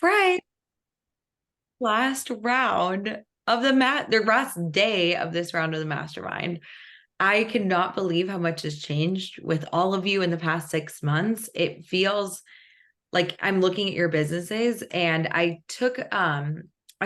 Right. Last round of the last day of this round of the mastermind. I cannot believe how much has changed with all of you in the past 6 months. It feels like I'm looking at your businesses and I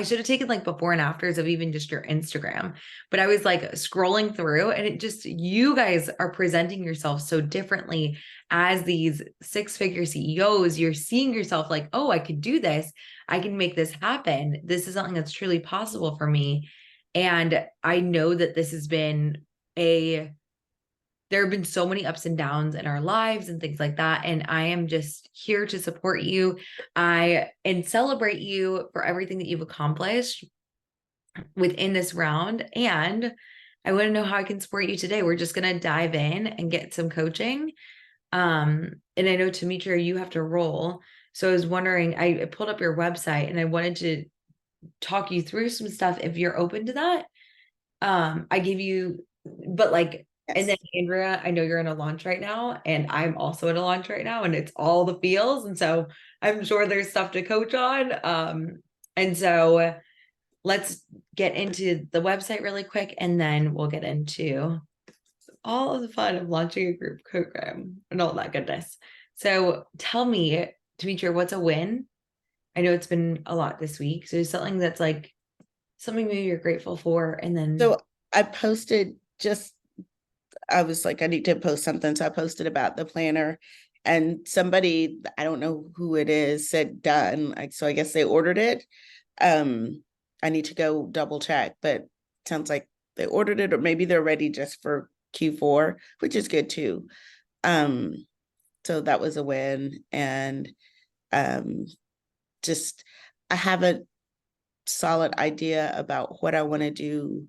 should have taken like before and afters of even just your Instagram, but I was like scrolling through and it just you guys are presenting yourself so differently as these six-figure CEOs. You're seeing yourself like, oh, I could do this. I can make this happen. This is something that's truly possible for me. And I know that this has been a there have been so many ups and downs in our lives and things like that. And I am just here to support you. I and celebrate you for everything that you've accomplished within this round. And I want to know how I can support you today. We're just going to dive in and get some coaching. And I know, Demetria, you have to roll. So I was wondering, I pulled up your website and I wanted to talk you through some stuff if you're open to that. I give you, but like, and Yes. then Andrea, I know you're in a launch right now, and I'm also in a launch right now, and it's all the feels. And so I'm sure there's stuff to coach on. And so let's get into the website really quick, and then we'll get into all of the fun of launching a group program and all that goodness. So tell me, Demetria, what's a win? I know it's been a lot this week. So something that's like something maybe you're grateful for, and then So I posted just, I was like, I need to post something. So I posted about the planner and somebody, I don't know who it is, said done. Like, so I guess they ordered it. I need to go double check, but sounds like they ordered it, or maybe they're ready just for Q4, which is good too. Um, so that was a win. And um, just, I have a solid idea about what I want to do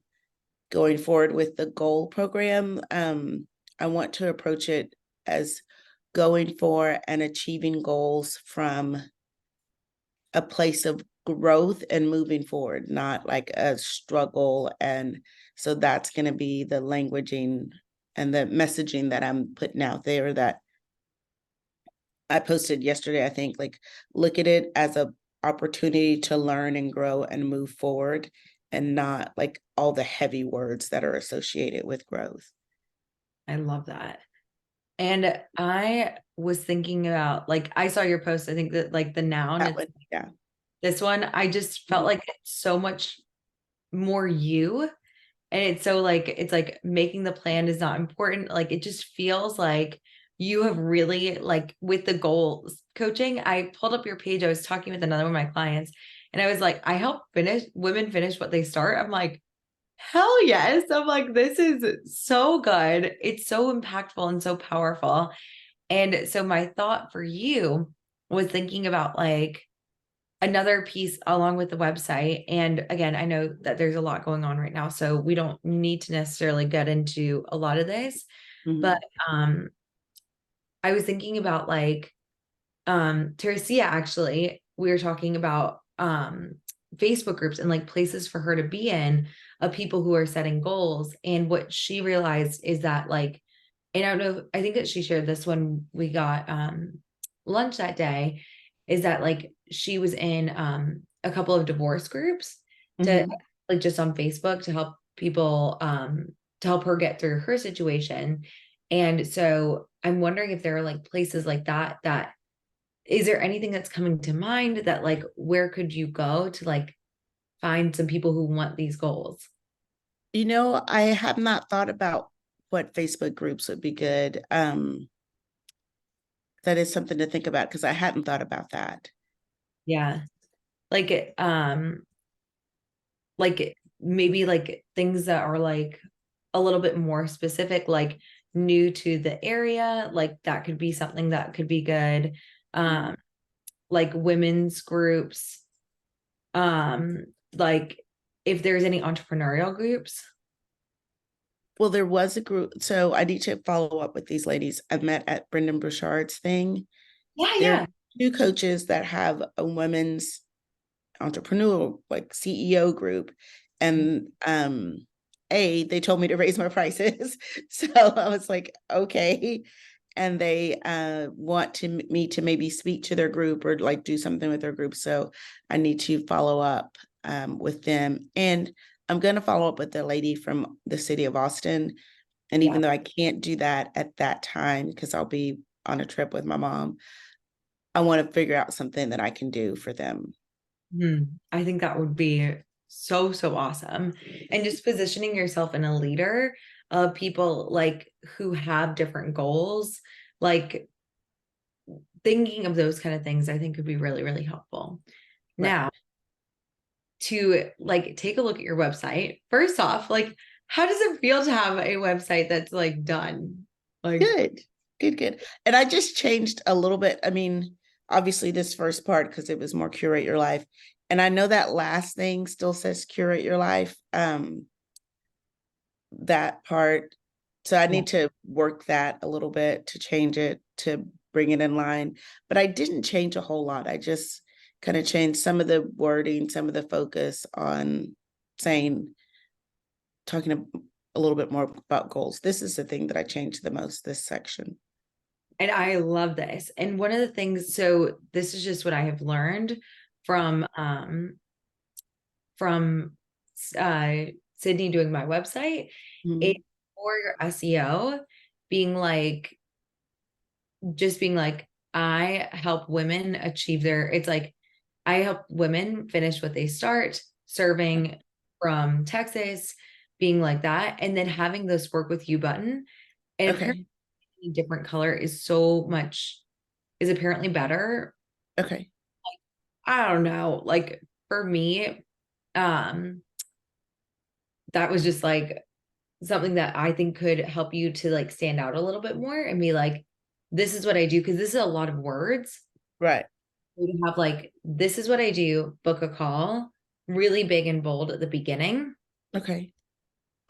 going forward with the goal program. I want to approach it as going for and achieving goals from a place of growth and moving forward, not like a struggle. And so that's going to be the languaging and the messaging that I'm putting out there that I posted yesterday. I think like look at it as a opportunity to learn and grow and move forward, and not like all the heavy words that are associated with growth. I love that. And I was thinking about like I saw your post. I think that like the noun, That it's one, yeah. this one. I just felt Mhm. like it's so much more you. And it's like making the plan is not important. Like it just feels like you have really like with the goals coaching. I pulled up your page. I was talking with another one of my clients, and I was like, I help finish women finish what they start. I'm like, hell yes. I'm like, this is so good. It's so impactful and so powerful. And so my thought for you was thinking about like another piece along with the website. And again, I know that there's a lot going on right now, so we don't need to necessarily get into a lot of this, but Mhm. um I was thinking about like Teresia, actually, we were talking about Facebook groups and like places for her to be in of people who are setting goals. And what she realized is that like, and I don't know, I think that she shared this when we got lunch that day, is that like she was in a couple of divorce groups to Mhm. like just on Facebook to help people to help her get through her situation. And so I'm wondering if there are like places like that that is there anything that's coming to mind that like where could you go to like find some people who want these goals? I have not thought about what Facebook groups would be good. That is something to think about because I hadn't thought about that. Yeah. Like like maybe like things that are like a little bit more specific, like new to the area, like that could be something that could be good. Mhm. Um, like women's groups, um, like if there's any entrepreneurial groups. Well, there was a group, so I need to follow up with these ladies I met at Brendan Burchard's thing. Yeah, There are yeah. two coaches that have a women's entrepreneur, like CEO group, and they told me to raise my prices, so I was like, okay. and they want me to maybe speak to their group or like do something with their group. So I need to follow up with them. And I'm going to follow up with the lady from the city of Austin. And Yeah. even though I can't do that at that time because I'll be on a trip with my mom, I want to figure out something that I can do for them. I think that would be so, so awesome. And just positioning yourself in a leader of people like who have different goals, like thinking of those kind of things, I think could be really, really helpful. Right. Now, to like take a look at your website, first off, like, how does it feel to have a website that's like done? Like, Good, good. And I just changed a little bit. I mean, obviously this first part because it was more curate your life. And I know that last thing still says curate your life. That part. So I yeah. need to work that a little bit to change it to bring it in line. But I didn't change a whole lot. I just kind of changed some of the wording, some of the focus on saying, talking a little bit more about goals. This is the thing that I changed the most, this section. And I love this. And one of the things, so this is just what I have learned from Sydney doing my website, it Mhm. for your SEO being like just being like I help women achieve their it's like I help women finish what they start serving from Texas, being like that, and then having this work with you button and apparently Okay. a different color is so much is apparently better. Okay. I don't know, like for me, um that was just like something that I think could help you to like stand out a little bit more and be like, this is what I do. Cause this is a lot of words. Right. You have like, this is what I do, book a call, really big and bold at the beginning. Okay.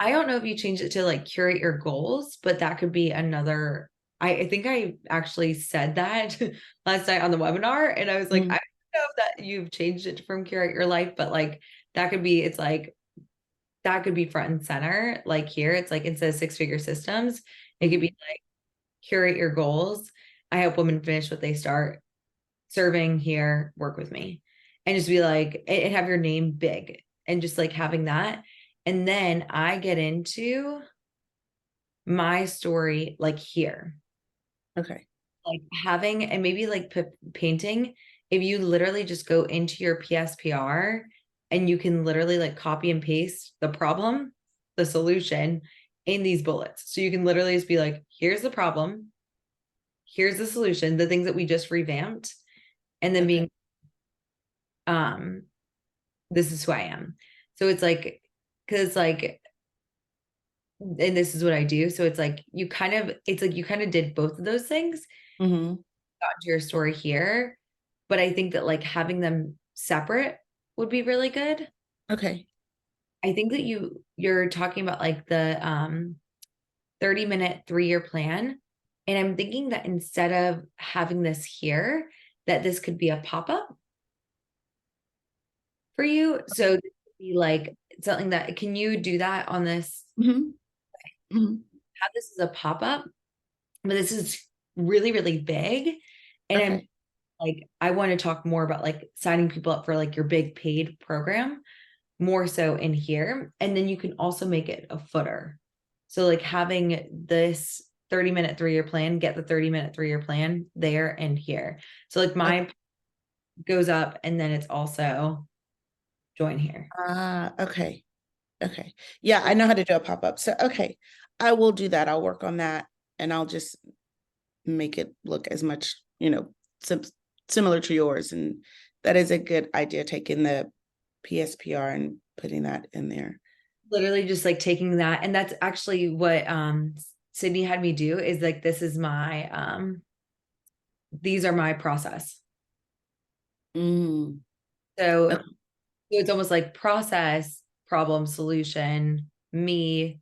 I don't know if you change it to like curate your goals, but that could be another. I think I actually said that last night on the webinar, and I was like, I Mhm. don't know if that you've changed it from curate your life, but like that could be, it's like that could be front and center. Like here, it's like instead of six-figure systems, it could Mhm. be like curate your goals. I help women finish what they start serving here, work with me. And just be like, and have your name big and just like having that. And then I get into my story like here, Okay. like having and maybe like painting. If you literally just go into your PSPR and you can literally like copy and paste the problem, the solution in these bullets. So you can literally just be like, here's the problem, here's the solution, the things that we just revamped, and then Okay. being um this is who I am. So it's like, because like, and this is what I do. So it's like you kind of, it's like you kind of did both of those things, Hmm. got into your story here. But I think that like having them separate would be really good. Okay. I think that you're talking about like the 30-minute 3-year plan. And I'm thinking that instead of having this here, that this could be a pop-up for you. So this could be like something that can you do that on this? Hmm. Hmm. Have this as a pop-up, but this is really, really big. And I'm Okay. like, I want to talk more about like signing people up for like your big paid program, more so in here. And then you can also make it a footer. So like having this 30-minute 3-year plan, get the 30-minute 3-year plan there and here. So like Okay. my goes up and then it's also join here. Okay. Okay. Yeah, I know how to do a pop-up. So, okay. I will do that. I'll work on that and I'll just make it look as much, sim similar to yours. And that is a good idea, taking the PSPR and putting that in there. Literally just like taking that. And that's actually what Sydney had me do is like this is my these are my process. Mm, So okay. it's almost like process, problem, solution, me,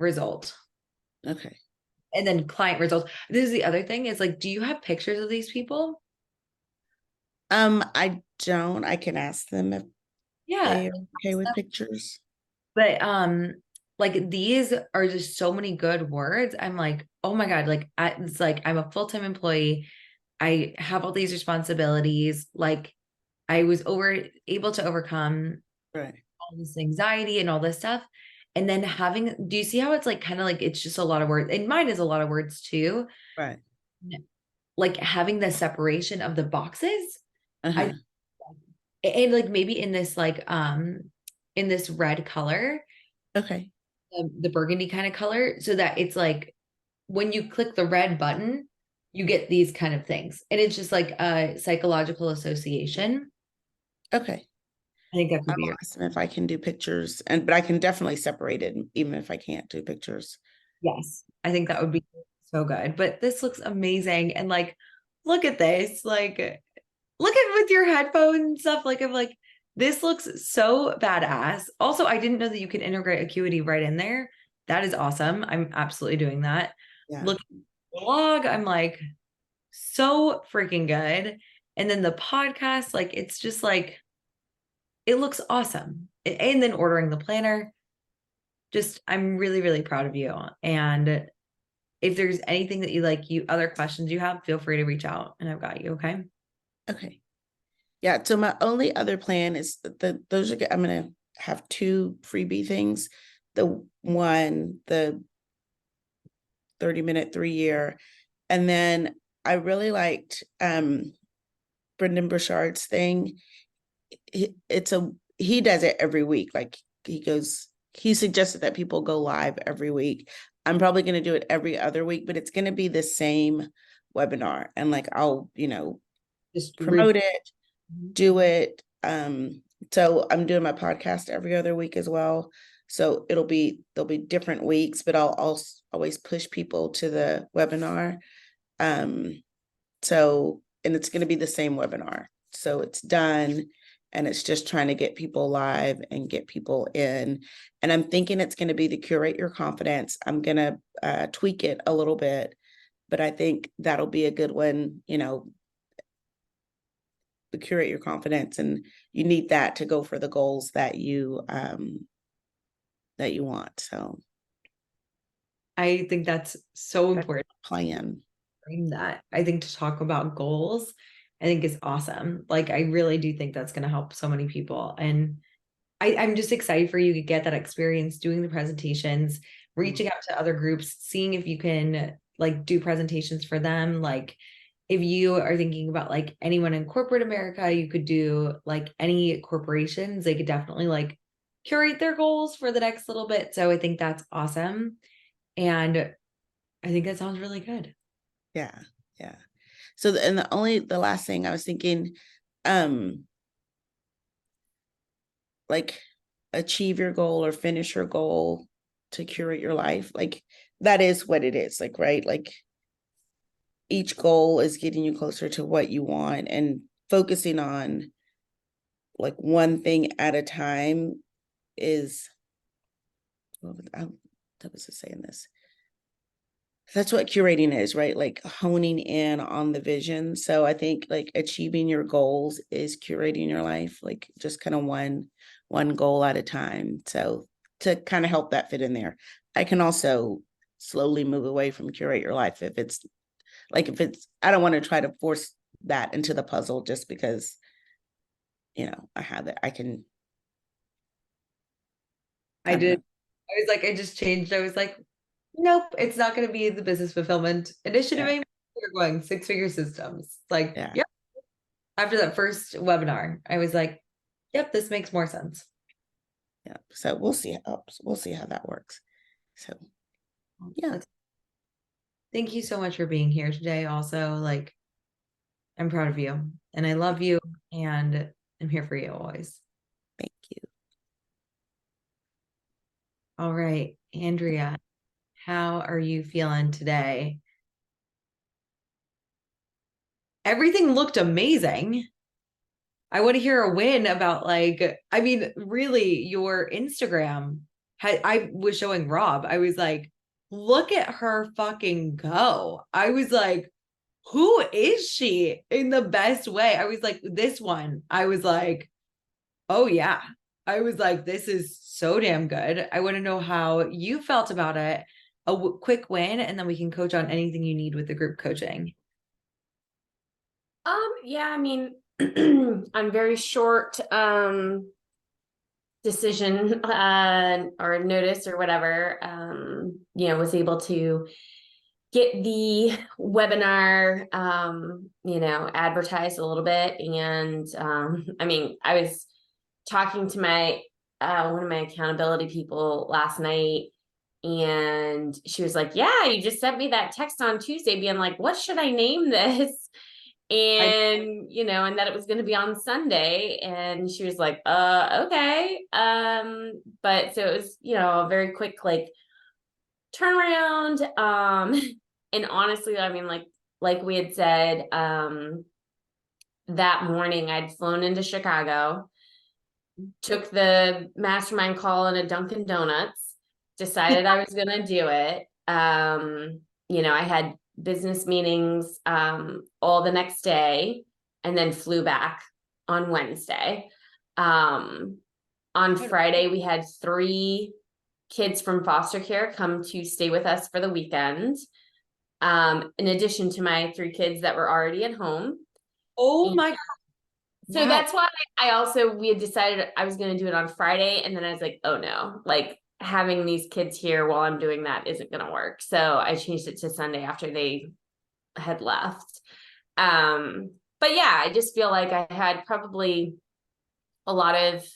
result, Okay. and then client results. This is the other thing is like, do you have pictures of these people? I don't. I can ask them if Yeah. they are okay with pictures. But like these are just so many good words. I'm like, oh my God, like it's like I'm a full-time employee. I have all these responsibilities. Like I was able to overcome Right. all this anxiety and all this stuff. And then do you see how it's like kind of like it's just a lot of words? And mine is a lot of words too. Right. Like having the separation of the boxes. I Uh-huh. and like maybe in this red color, Okay. the burgundy kind of color, so that it's like when you click the red button, you get these kind of things. And it's just like a psychological association. Okay. I think that could I'll be ask them if I can do pictures but I can definitely separate it even if I can't do pictures. yes. I think that would be so good. But this looks amazing. And like, look at this. Like, look at with your headphones and stuff. Like, I'm like, this looks so badass. Also, I didn't know that you can integrate Acuity right in there. That is awesome. I'm absolutely doing that. Yeah. Look at the blog. I'm like, so freaking good. And then the podcast, like, it's just like, it looks awesome. And then ordering the planner, just, I'm really, really proud of you. And if there's anything that you like, other questions you have, feel free to reach out and I've got you. Okay. Okay. Yeah. So my only other plan is those are I'm gonna have two freebie things. The 30-minute 3-year. And then I really liked Brendan Burchard's thing. He does it every week. Like he suggested that people go live every week. I'm probably going to do it every other week, but it's going to be the same webinar. And like, I'll, Just promote it, do it. So I'm doing my podcast every other week as well. So there'll be different weeks, but I'll also always push people to the webinar. So, and it's going to be the same webinar. So it's done and it's just trying to get people live and get people in. And I'm thinking it's going to be the Curate Your Confidence. I'm going to tweak it a little bit, but I think that'll be a good one, the Curate Your Confidence. And you need that to go for the goals that you want. So I think that's so important. plan. Frame that. I think to talk about goals, I think is awesome. Like I really do think that's going to help so many people. And I'm just excited for you to get that experience doing the presentations, reaching out to other groups, seeing if you can like do presentations for them. Like if you are thinking about like anyone in corporate America, you could do like any corporations, they could definitely like curate their goals for the next little bit. So I think that's awesome. And I think that sounds really good. Yeah. Yeah. So the last thing I was thinking, like achieve your goal or finish your goal to curate your life. Like that is what it is. Like, right. Like each goal is getting you closer to what you want, and focusing on like one thing at a time is, that was to saying this. That's what curating is, right? Like honing in on the vision. So I think like achieving your goals is curating your life, like just kind of one goal at a time. So to kind of help that fit in there, I can also slowly move away from curate your life if it's I don't want to try to force that into the puzzle just because I have it. I did. I was like, I just changed. I was like, nope, it's not going to be the business fulfillment initiative Yeah. anymore. We're going six-figure systems. Like, Yeah. yep. After that first webinar, I was like, yep, this makes more sense. Yeah. So we'll see how that works. So yeah. Thank you so much for being here today. Also, like, I'm proud of you and I love you and I'm here for you always. Thank you. All right, Andrea, how are you feeling today? Everything looked amazing. I want to hear a win about like, I mean, really, your Instagram I was showing Rob. I was like, look at her fucking go. I was like, who is she in the best way? I was like, this one. I was like, oh yeah. I was like, this is so damn good. I want to know how you felt about it. A quick win, and then we can coach on anything you need with the group coaching. Yeah, I mean, on very short decision or notice or whatever, was able to get the webinar advertised a little bit. And I mean, I was talking to my one of my accountability people last night, and she was like, yeah, you just sent me that text on Tuesday being like, what should I name this? And and that it was going to be on Sunday, and she was like, okay. But so it was, a very quick like turnaround. And honestly, I mean, like we had said, that morning I'd flown into Chicago, took the mastermind call in a Dunkin' Donuts, decided I was gonna do it. I had business meetings all the next day, and then flew back on Wednesday. On Friday, we had 3 kids from foster care come to stay with us for the weekend. In addition to my 3 kids that were already at home. Oh my God. So Wow. that's why we had decided I was going to do it on Friday. And then I was like, oh no, like having these kids here while I'm doing that isn't going to work. So I changed it to Sunday after they had left. But yeah, I just feel like I had probably a lot of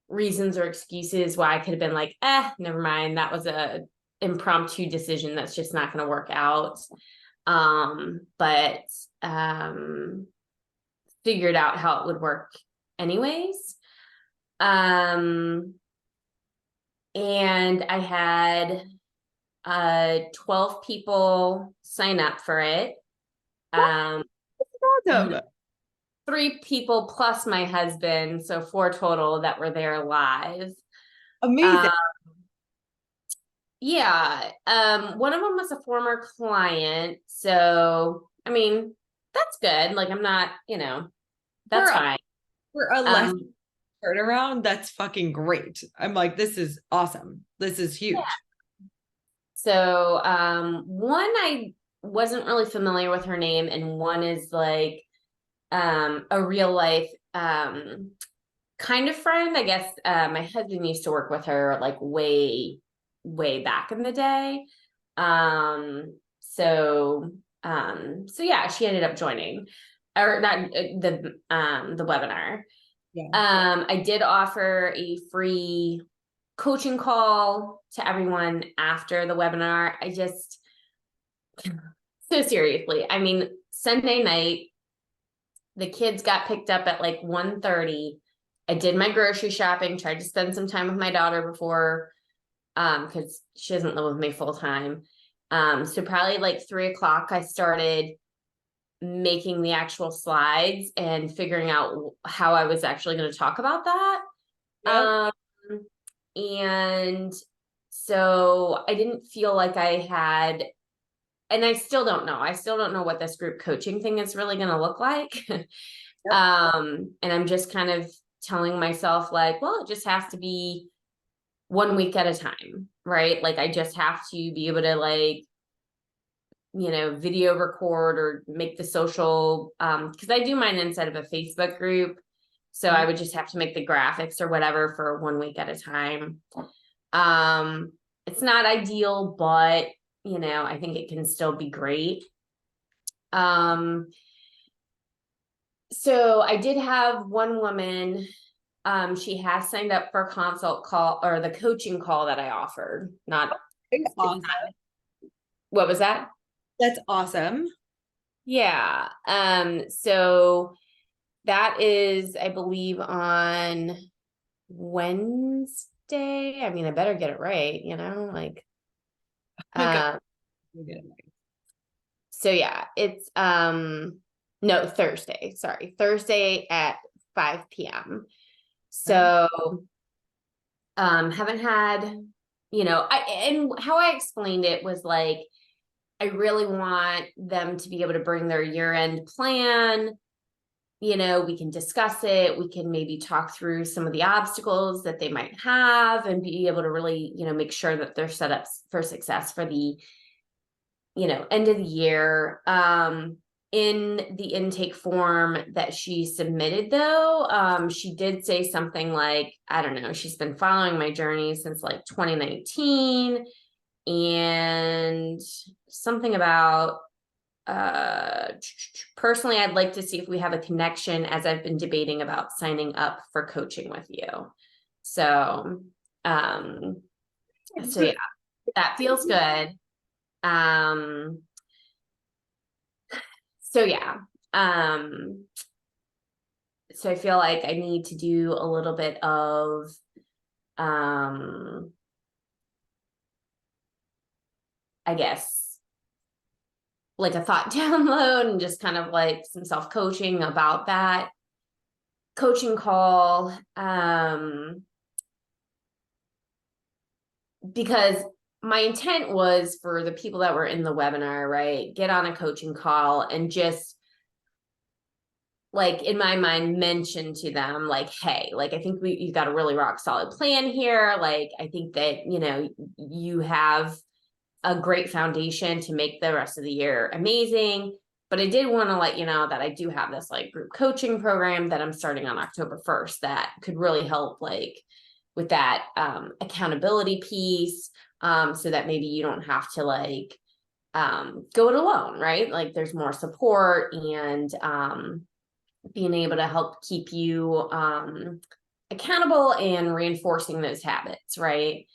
reasons or excuses why I could have been like, never mind. That was a impromptu decision that's just not going to work out. But figured out how it would work anyways. And I had 12 people sign up for it. Awesome. 3 people plus my husband, so 4 total that were there live. Amazing. Yeah. One of them was a former client, so I mean, that's good. Like, I'm not, that's fine. For a less turnaround, that's fucking great. I'm like, this is awesome. This is huge. Yeah. So one, I wasn't really familiar with her name, and one is like a real life kind of friend. I guess my husband used to work with her like way back in the day. So yeah, she ended up joining, or not, the webinar. Yeah. I did offer a free coaching call to everyone after the webinar. I just, so seriously, I mean, Sunday night, the kids got picked up at like 1:30. I did my grocery shopping, tried to spend some time with my daughter before, because she doesn't live with me full time. So probably like 3 o'clock, I started making the actual slides and figuring out how I was actually going to talk about that. Yep. And so I didn't feel like I had, and I still don't know. I still don't know what this group coaching thing is really going to look like. Yep. And I'm just kind of telling myself like, well, it just has to be 1 week at a time, right? Like, I just have to be able to like, video record or make the social, because I do mine inside of a Facebook group. So I would just have to make the graphics or whatever for 1 week at a time. It's not ideal, but I think it can still be great. So I did have one woman, she has signed up for a consult call, or the coaching call that I offered. Awesome. What was that? That's awesome. Yeah. So that is, I believe, on Wednesday. I mean, I better get it right, like, so yeah, it's, no, Thursday, sorry, Thursday at 5 p.m. So, haven't had, and how I explained it was like, I really want them to be able to bring their year-end plan, you know, we can discuss it. We can maybe talk through some of the obstacles that they might have and be able to really, you know, make sure that they're set up for success for the, you know, end of the year. In the intake form that she submitted though, she did say something like, I don't know, she's been following my journey since like 2019, and something about personally, I'd like to see if we have a connection, as I've been debating about signing up for coaching with you. So so yeah, that feels good. So yeah. So I feel like I need to do a little bit of I guess like a thought download and just kind of like some self-coaching about that coaching call. Because my intent was for the people that were in the webinar, right, get on a coaching call and just like in my mind mention to them like, hey, like I think you've got a really rock solid plan here. Like I think that, you know, you have a great foundation to make the rest of the year amazing. But I did want to let you know that I do have this like group coaching program that I'm starting on October 1st that could really help like with that accountability piece, so that maybe you don't have to like go it alone, right? Like there's more support and being able to help keep you accountable and reinforcing those habits, right?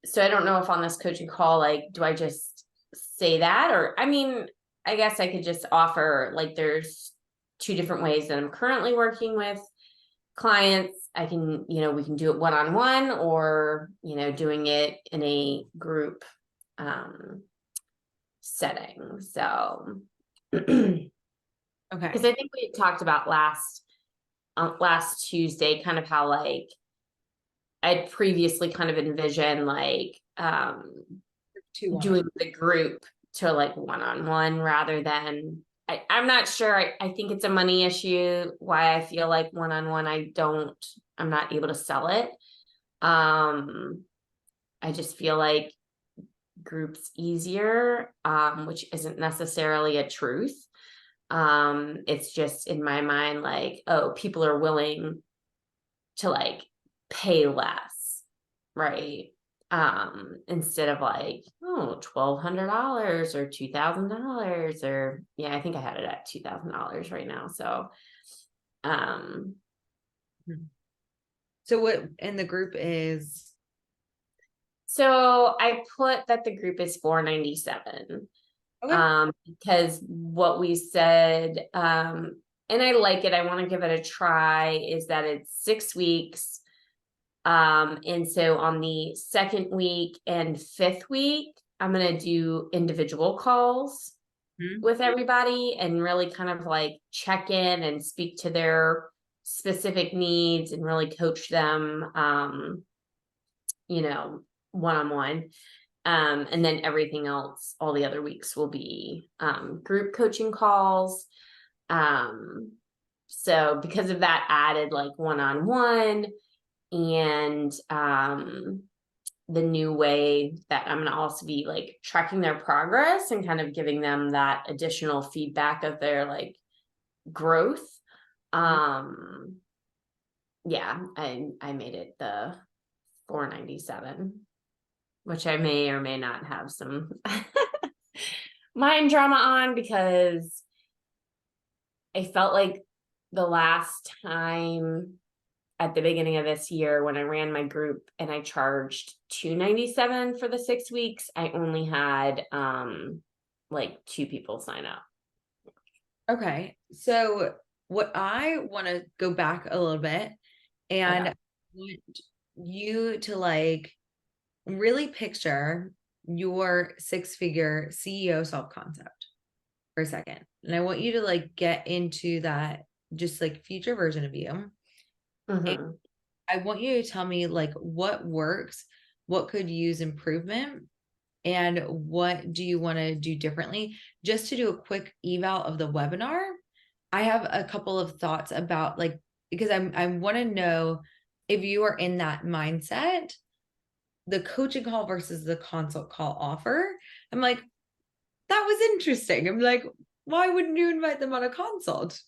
So I don't know if on this coaching call, like, do I just say that? Or, I mean, I guess I could just offer, like, there's 2 different ways that I'm currently working with clients. I can, you know, we can do it one-on-one or, you know, doing it in a group setting. So, because Okay. I think we talked about last Tuesday, kind of how like I'd previously kind of envisioned like doing the group to like one-on-one rather than I'm not sure. I think it's a money issue why I feel like one-on-one I'm not able to sell it. I just feel like groups easier, which isn't necessarily a truth. It's just in my mind like, oh, people are willing to like pay less, right? Instead of like, oh, $1,200 or $2,000 or yeah, I think I had it at $2,000 right now. So So what in the group is so I put that the group is $497. okay. Because what we said, and I like it, I want to give it a try, is that it's 6 weeks. And so on the 2nd week and 5th week, I'm going to do individual calls with everybody and really kind of like check in and speak to their specific needs and really coach them, you know, one-on-one. And then everything else, all the other weeks will be group coaching calls. So because of that added like one-on-one and the new way that I'm going to also be like tracking their progress and kind of giving them that additional feedback of their like growth. Yeah, I made it the $497, which I may or may not have some mind drama on because I felt like the last time at the beginning of this year when I ran my group and I charged $297 for the 6 weeks, I only had like 2 people sign up. Okay. So what I want to go back a little bit and Okay. want you to like really picture your 6-figure CEO self-concept for a second. And I want you to like get into that just like future version of you. Mm-hmm. I want you to tell me like what works, what could use improvement, and what do you want to do differently? Just to do a quick eval of the webinar, I have a couple of thoughts about like, because I want to know if you are in that mindset, the coaching call versus the consult call offer. I'm like, that was interesting. I'm like, why wouldn't you invite them on a consult?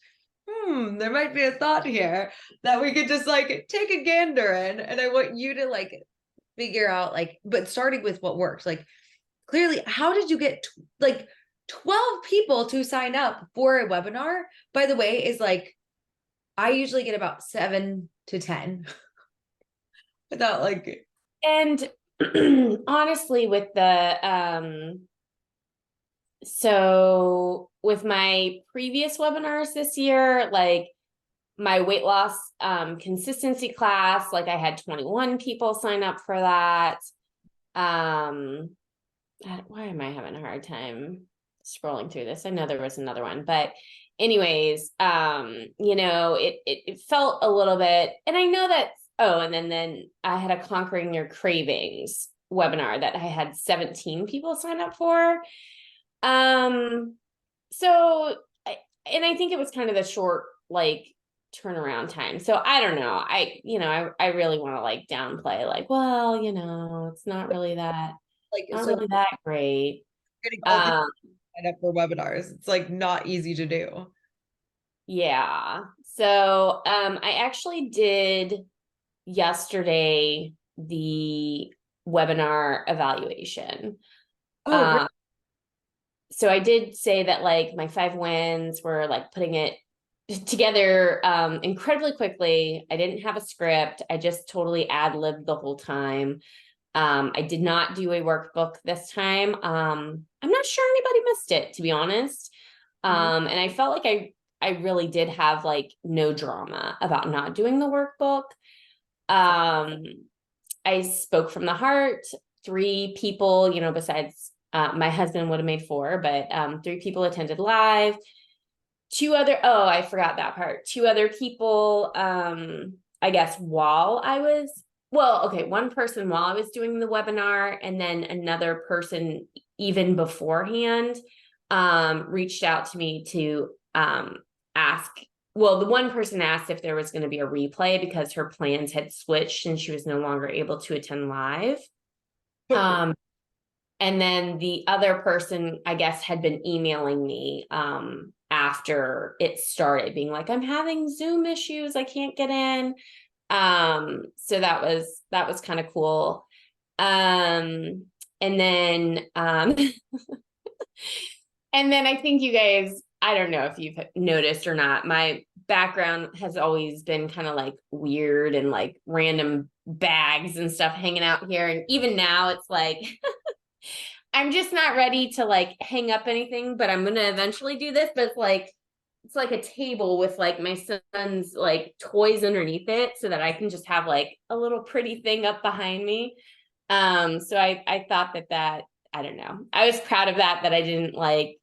There might be a thought here that we could just like take a gander in. And I want you to like figure out like, but starting with what works, like clearly, how did you get like 12 people to sign up for a webinar? By the way, is like, I usually get about 7 to 10 without like, And honestly, with so with my previous webinars this year, like my weight loss consistency class, like I had 21 people sign up for that. Why am I having a hard time scrolling through this? I know there was another one, but anyways, it felt a little bit, and I know that, and then I had a Conquering Your Cravings webinar that I had 17 people sign up for. I think it was kind of the short, like, turnaround time. So I don't know. I really want to like downplay, like, well, it's not really that, like, not so really that great. getting all the sign up for webinars. It's like not easy to do. Yeah. So I actually did yesterday the webinar evaluation. Oh, So I did say that like my 5 wins were like putting it together incredibly quickly. I didn't have a script. I just totally ad-libbed the whole time. I did not do a workbook this time. I'm not sure anybody missed it, to be honest. And I felt like I really did have like no drama about not doing the workbook. I spoke from the heart. 3 people, besides my husband would have made 4, but 3 people attended live. 2 other, I forgot that part. 2 other people, I guess while I was, one person while I was doing the webinar, and then another person even beforehand reached out to me to ask. Well, the one person asked if there was going to be a replay because her plans had switched and she was no longer able to attend live. And then the other person, I guess, had been emailing me after it started, being like, I'm having Zoom issues, I can't get in. So that was kind of cool. And then and then I think you guys, I don't know if you've noticed or not, my background has always been kind of like weird and like random bags and stuff hanging out here. And even now it's like, I'm just not ready to like hang up anything, but I'm going to eventually do this. But it's like a table with like my son's like toys underneath it so that I can just have like a little pretty thing up behind me. So I thought that, I don't know. I was proud of that I didn't like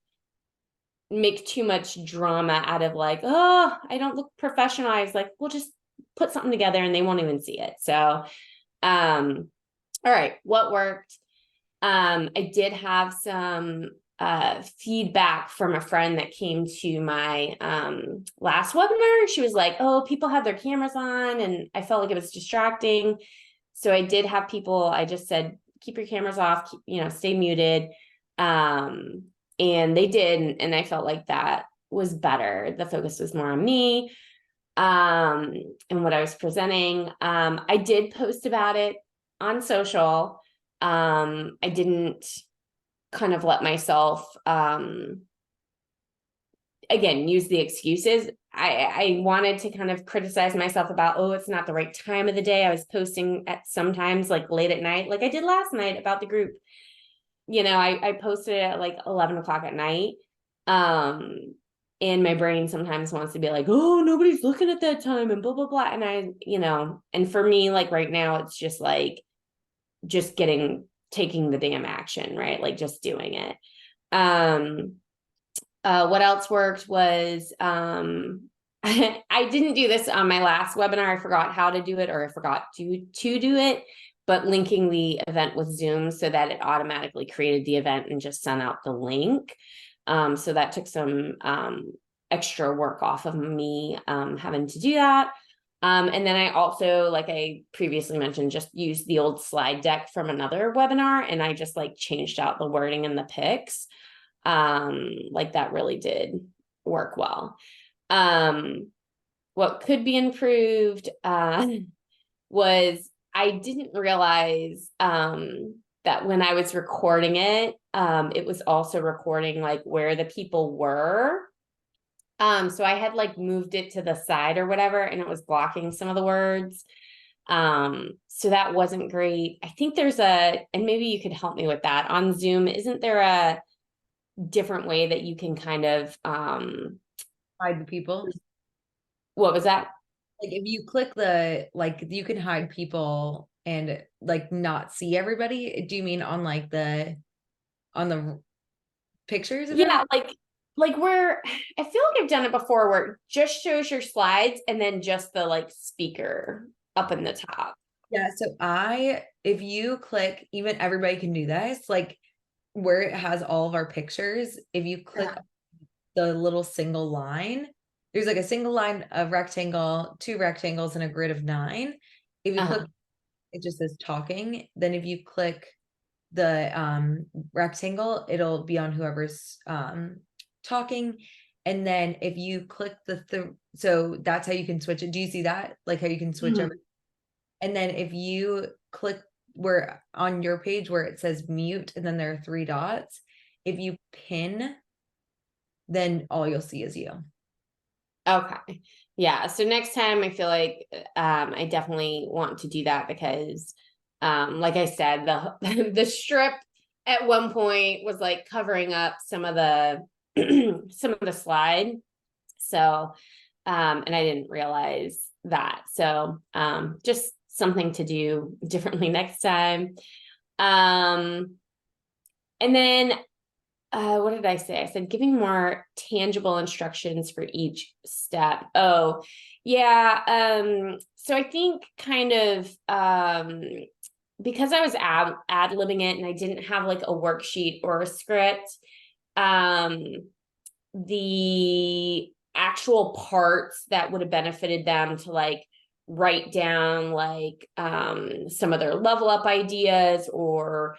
make too much drama out of like, oh, I don't look professional. I was like, we'll just put something together and they won't even see it. So, all right, what worked? I did have some feedback from a friend that came to my last webinar. She was like, oh, people have their cameras on and I felt like it was distracting. So I did have people, I just said, keep your cameras off, stay muted. And they did, and I felt like that was better. The focus was more on me and what I was presenting. I did post about it on social. I didn't kind of let myself again use the excuses. I wanted to kind of criticize myself about, oh, it's not the right time of the day. I was posting at sometimes like late at night, like I did last night about the group. I posted it at like 11 o'clock at night. And my brain sometimes wants to be like, oh, nobody's looking at that time and blah, blah, blah. And and for me, like right now, it's just like, just taking the damn action, right? Like just doing it. What else worked was, I didn't do this on my last webinar. I forgot how to do it, or I forgot to do it, but linking the event with Zoom so that it automatically created the event and just sent out the link. So that took some extra work off of me having to do that. And then I also, like I previously mentioned, just used the old slide deck from another webinar, and I just like changed out the wording and the pics. Like that really did work well. What could be improved was I didn't realize that when I was recording it, it was also recording like where the people were. So I had like moved it to the side or whatever, and it was blocking some of the words. So that wasn't great. I think there's and maybe you could help me with that on Zoom. Isn't there a different way that you can kind of Hide the people. what was that? Like if you click the, like you can hide people and like not see everybody. Do you mean on like on the pictures of Yeah, everybody? like where I feel like I've done it before where it just shows your slides and then just the like speaker up in the top. Yeah, so if you click, even everybody can do this, like where it has all of our pictures, if you click the little single line, there's like a single line, a rectangle, two rectangles, and a grid of 9. If you click, it just says talking. Then if you click the rectangle, it'll be on whoever's talking. And then if you click so that's how you can switch it. Do you see that? Like how you can switch over? And then if you click where on your page where it says mute and then there are 3 dots, if you pin, then all you'll see is you. Okay. Yeah. So next time I feel like I definitely want to do that because like I said, the the strip at one point was like covering up some of the some of the slide. So and I didn't realize that. So just something to do differently next time. And then what did I say? I said giving more tangible instructions for each step. Oh, yeah. So I think kind of because I was ad-libbing it and I didn't have like a worksheet or a script, the actual parts that would have benefited them to like write down like some of their level up ideas or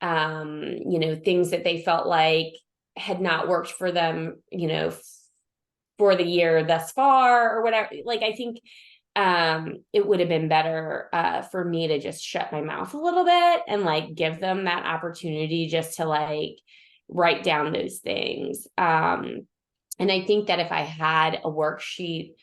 things that they felt like had not worked for them, for the year thus far or whatever. Like, I think it would have been better for me to just shut my mouth a little bit and like give them that opportunity just to like write down those things. And I think that if I had a worksheet,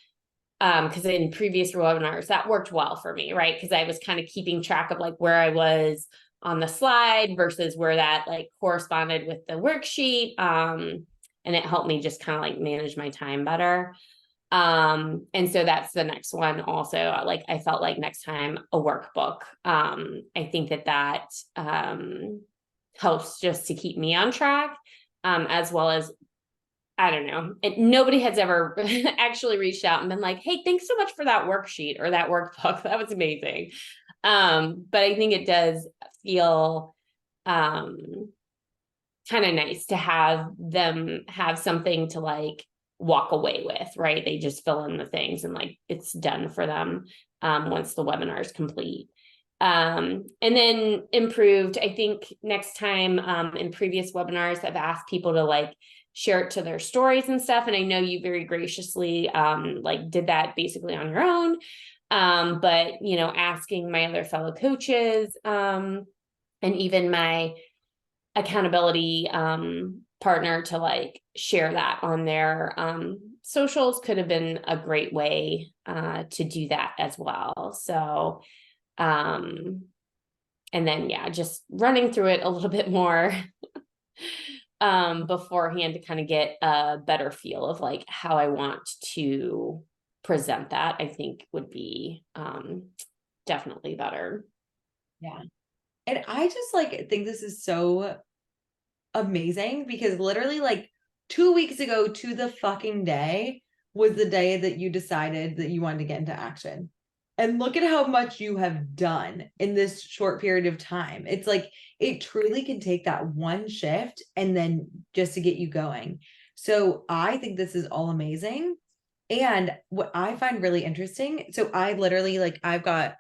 because in previous webinars that worked well for me, right? Because I was kind of keeping track of like where I was on the slide versus where that like corresponded with the worksheet. And it helped me just kind of like manage my time better. And so that's the next one also. Like I felt like next time a workbook. I think that helps just to keep me on track, as well as I don't know. Nobody has ever actually reached out and been like, hey, thanks so much for that worksheet or that workbook. That was amazing. But I think it does feel kind of nice to have them have something to like walk away with, right? They just fill in the things and like it's done for them once the webinar is complete. And then improved, I think next time in previous webinars, I've asked people to like share it to their stories and stuff. And I know you very graciously like did that basically on your own. But asking my other fellow coaches and even my accountability partner to like share that on their socials could have been a great way to do that as well. So and then just running through it a little bit more beforehand to kind of get a better feel of like how I want to present that, I think would be definitely better. Yeah. And I just like think this is so amazing because literally like 2 weeks ago to the fucking day was the day that you decided that you wanted to get into action. And look at how much you have done in this short period of time. It's like it truly can take that one shift and then just to get you going. So I think this is all amazing. And what I find really interesting, so I literally like I've got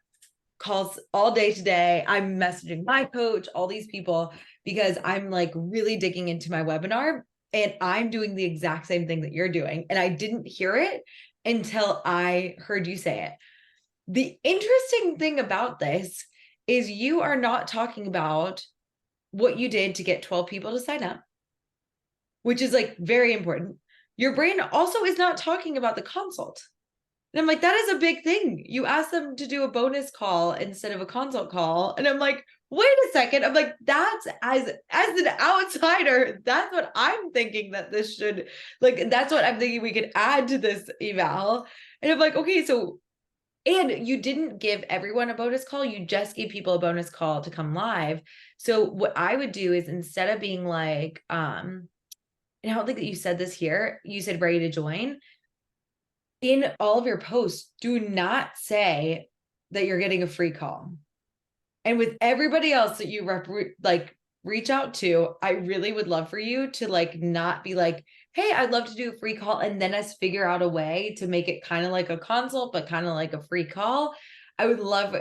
calls all day today. I'm messaging my coach, all these people, because I'm like really digging into my webinar and I'm doing the exact same thing that you're doing. And I didn't hear it until I heard you say it. The interesting thing about this is you are not talking about what you did to get 12 people to sign up, which is like very important. Your brain also is not talking about the consult. And I'm like, that is a big thing. You ask them to do a bonus call instead of a consult call. And I'm like, wait a second. I'm like, that's as an outsider, that's what I'm thinking that this should, like, that's what I'm thinking we could add to this eval. And I'm like, okay, so, and you didn't give everyone a bonus call, you just gave people a bonus call to come live. So what I would do is instead of being like, and I don't think that you said this here, you said ready to join. In all of your posts, do not say that you're getting a free call. And with everybody else that you reach out to, I really would love for you to like not be like, hey, I'd love to do a free call, and then us figure out a way to make it kind of like a consult, but kind of like a free call. I would love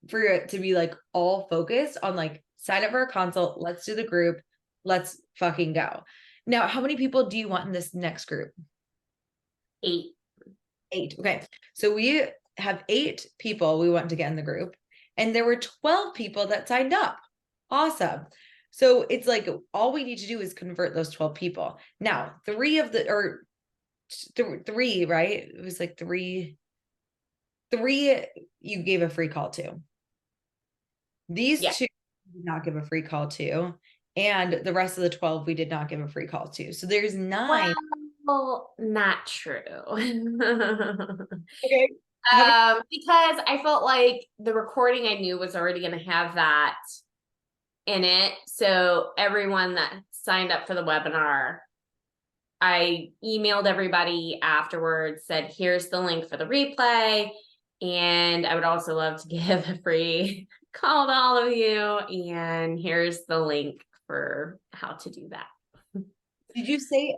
for it to be like all focused on like sign up for a consult, let's do the group, let's fucking go. Now, how many people do you want in this next group? 8. 8. Okay. So we have 8 people we want to get in the group, and there were 12 people that signed up. Awesome. So it's like all we need to do is convert those 12 people. Now, 3 of the, or 3, right? It was like 3 you gave a free call to. These 2 did not give a free call to, and the rest of the 12 we did not give a free call to. So there's 9. Well, not true. Okay. Because I felt like the recording I knew was already going to have that in it. So everyone that signed up for the webinar, I emailed everybody afterwards, said, here's the link for the replay. And I would also love to give a free call to all of you. And here's the link for how to do that. Did you say?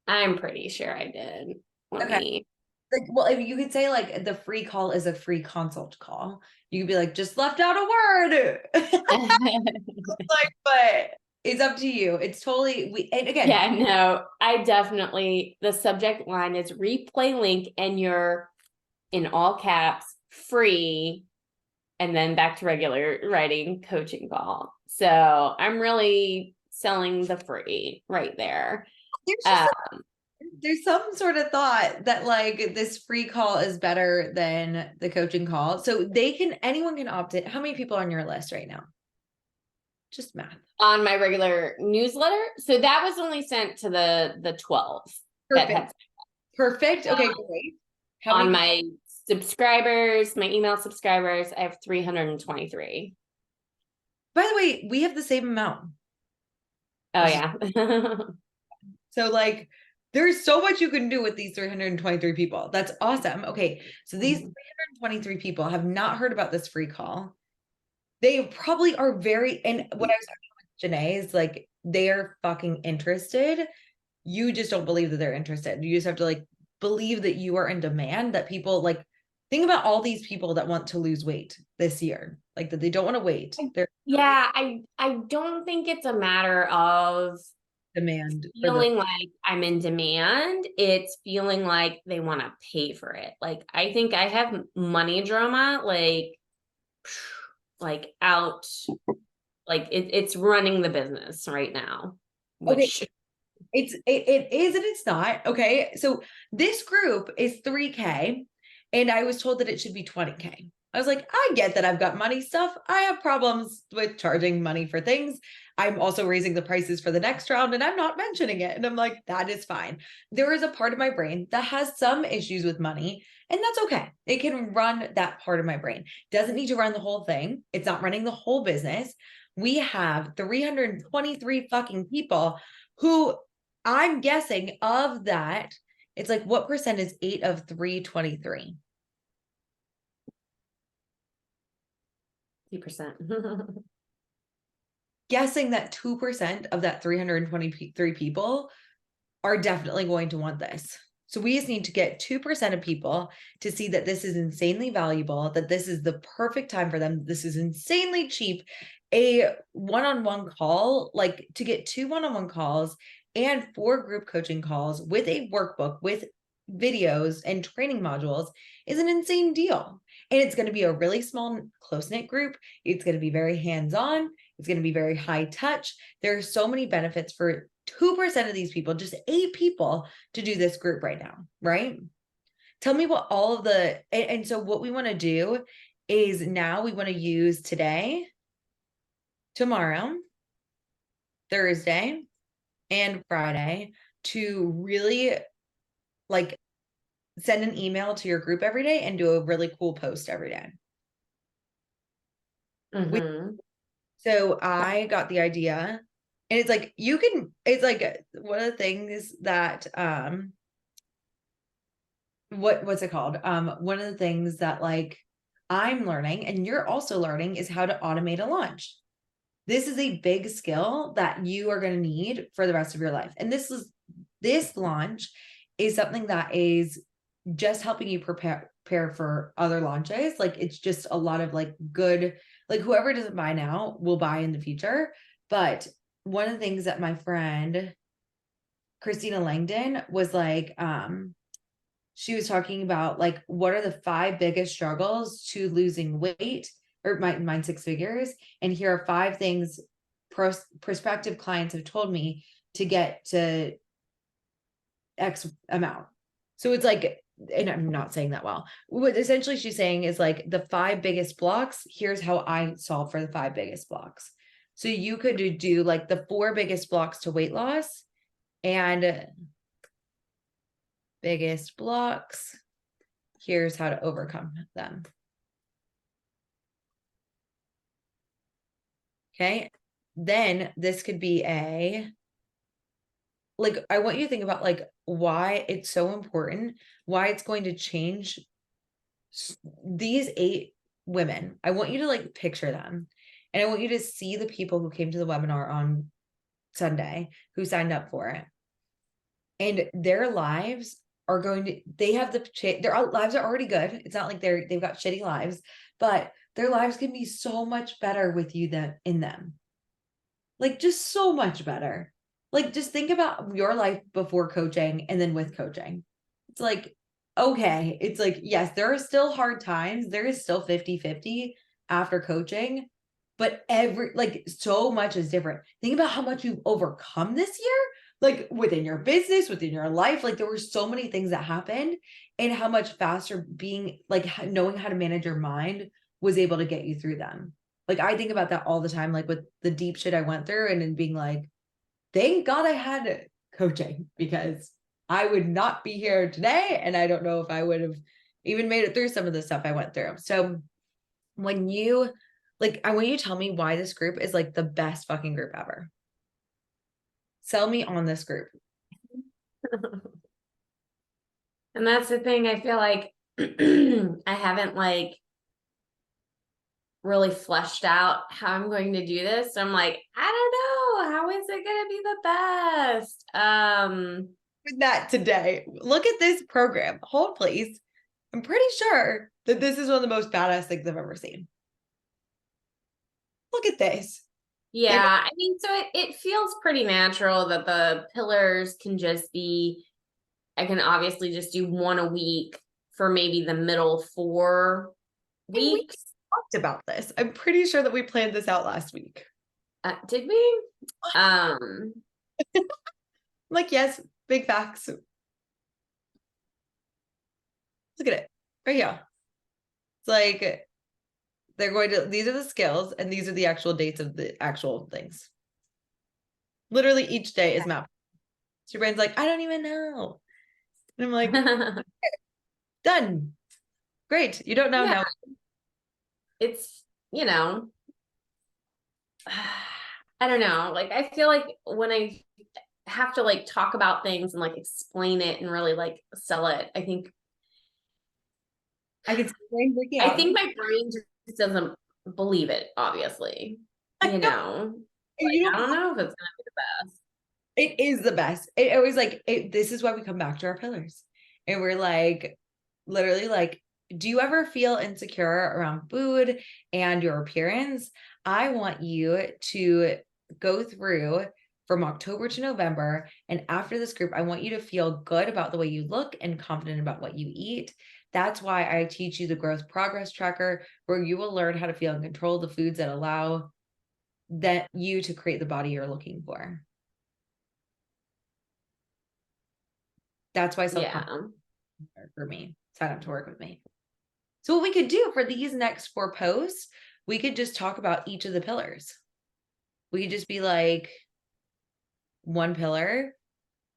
I'm pretty sure I did. Let me. Like, well, if you could say like the free call is a free consult call, you could be like, just left out a word. Like, but it's up to you. It's totally and again, Yeah, no, I definitely, the subject line is replay link, and you're in all caps, free, and then back to regular writing coaching call. So I'm really selling the free right there. there's some sort of thought that like this free call is better than the coaching call. So anyone can opt in. How many people are on your list right now? Just math. On my regular newsletter. So that was only sent to the 12. Perfect. Okay, great. On my subscribers, my email subscribers, I have 323. By the way, we have the same amount. Oh yeah. So like there's so much you can do with these 323 people. That's awesome. Okay. So these 323 people have not heard about this free call. They probably are and what I was talking with Janae is like, they are fucking interested. You just don't believe that they're interested. You just have to like believe that you are in demand, that people like, think about all these people that want to lose weight this year, like that they don't want to wait. Yeah, I don't think it's a matter of demand feeling like I'm in demand. It's feeling like they want to pay for it. Like I think I have money drama like out, like it's running the business right now. Which it is and it's not. Okay. So this group is 3K, and I was told that it should be 20K. I was like, I get that I've got money stuff. I have problems with charging money for things. I'm also raising the prices for the next round, and I'm not mentioning it. And I'm like, that is fine. There is a part of my brain that has some issues with money, and that's okay. It can run that part of my brain. Doesn't need to run the whole thing. It's not running the whole business. We have 323 fucking people who, I'm guessing of that, it's like, what percent is 8 of 323? 2%. Guessing that 2% of that 323 people are definitely going to want this. So we just need to get 2% of people to see that this is insanely valuable, that this is the perfect time for them. This is insanely cheap. A one-on-one call, like to get 2 one-on-one calls and 4 group coaching calls with a workbook, with videos and training modules is an insane deal. And it's going to be a really small, close-knit group. It's going to be very hands-on. It's going to be very high touch. There are so many benefits for 2% of these people, just 8 people to do this group right now, right? Tell me what all of the, and so what we want to do is now we want to use today, tomorrow, Thursday, and Friday to really like send an email to your group every day and do a really cool post every day. Mhm. So I got the idea, and it's like you can, it's like one of the things that what's it called? One of the things that like I'm learning and you're also learning is how to automate a launch. This is a big skill that you are going to need for the rest of your life. And this launch is something that is just helping you prepare for other launches. Like it's just a lot of like good, like whoever doesn't buy now will buy in the future. But one of the things that my friend Christina Langdon was like, she was talking about like what are the 5 biggest struggles to losing weight, or mine 6 figures, and here are 5 things prospective clients have told me to get to X amount. So it's like, and I'm not saying that well. What essentially she's saying is like the 5 biggest blocks, here's how I solve for the 5 biggest blocks. So you could do like the 4 biggest blocks to weight loss and biggest blocks. Here's how to overcome them. Okay. Then this could be like, I want you to think about like why it's so important, why it's going to change these 8 women. I want you to like picture them. And I want you to see the people who came to the webinar on Sunday who signed up for it. And their lives are going to, they have their lives are already good. It's not like they've got shitty lives, but their lives can be so much better with you than in them. Like just so much better. Like just think about your life before coaching and then with coaching. It's like, okay, it's like, yes, there are still hard times. There is still 50-50 after coaching, but like so much is different. Think about how much you've overcome this year, like within your business, within your life. Like there were so many things that happened, and how much faster being like knowing how to manage your mind was able to get you through them. Like I think about that all the time, like with the deep shit I went through, and then being like, thank God I had coaching, because I would not be here today. And I don't know if I would have even made it through some of the stuff I went through. So when you like, I want you to tell me why this group is like the best fucking group ever. Sell me on this group. And that's the thing, I feel like I haven't like really fleshed out how I'm going to do this. So I'm like, I don't know, how is it gonna be the best? With that today, look at this program. Hold please. I'm pretty sure that this is one of the most badass things I've ever seen. Look at this. Yeah, I mean, so it feels pretty natural that the pillars can just be, I can obviously just do 1 a week for maybe the middle 4 weeks. Talked about this. I'm pretty sure that we planned this out last week. Did we? Like, yes, big facts. Look at it right here. It's like they're going to, these are the skills and these are the actual dates of the actual things. Literally each day is mapped. So your brain's like, I don't even know. And I'm like, done. Great. You don't know Yeah. now. It's, you know, I don't know. Like, I feel like when I have to like talk about things and like explain it and really like sell it, I think I can see brain breaking I out. think my brain just doesn't believe it, obviously. I You know. know, And you like, I don't don't know if it's gonna be the best. It is the best. It always like this is why we come back to our pillars. And we're like literally like, do you ever feel insecure around food and your appearance? I want you to go through from October to November. And after this group, I want you to feel good about the way you look and confident about what you eat. That's why I teach you the growth progress tracker, where you will learn how to feel in control of the foods that allow that you to create the body you're looking for. That's why self-confidence Yeah. for me. Sign up to work with me. So what we could do for these next 4 posts, we could just talk about each of the pillars. We could just be like one pillar,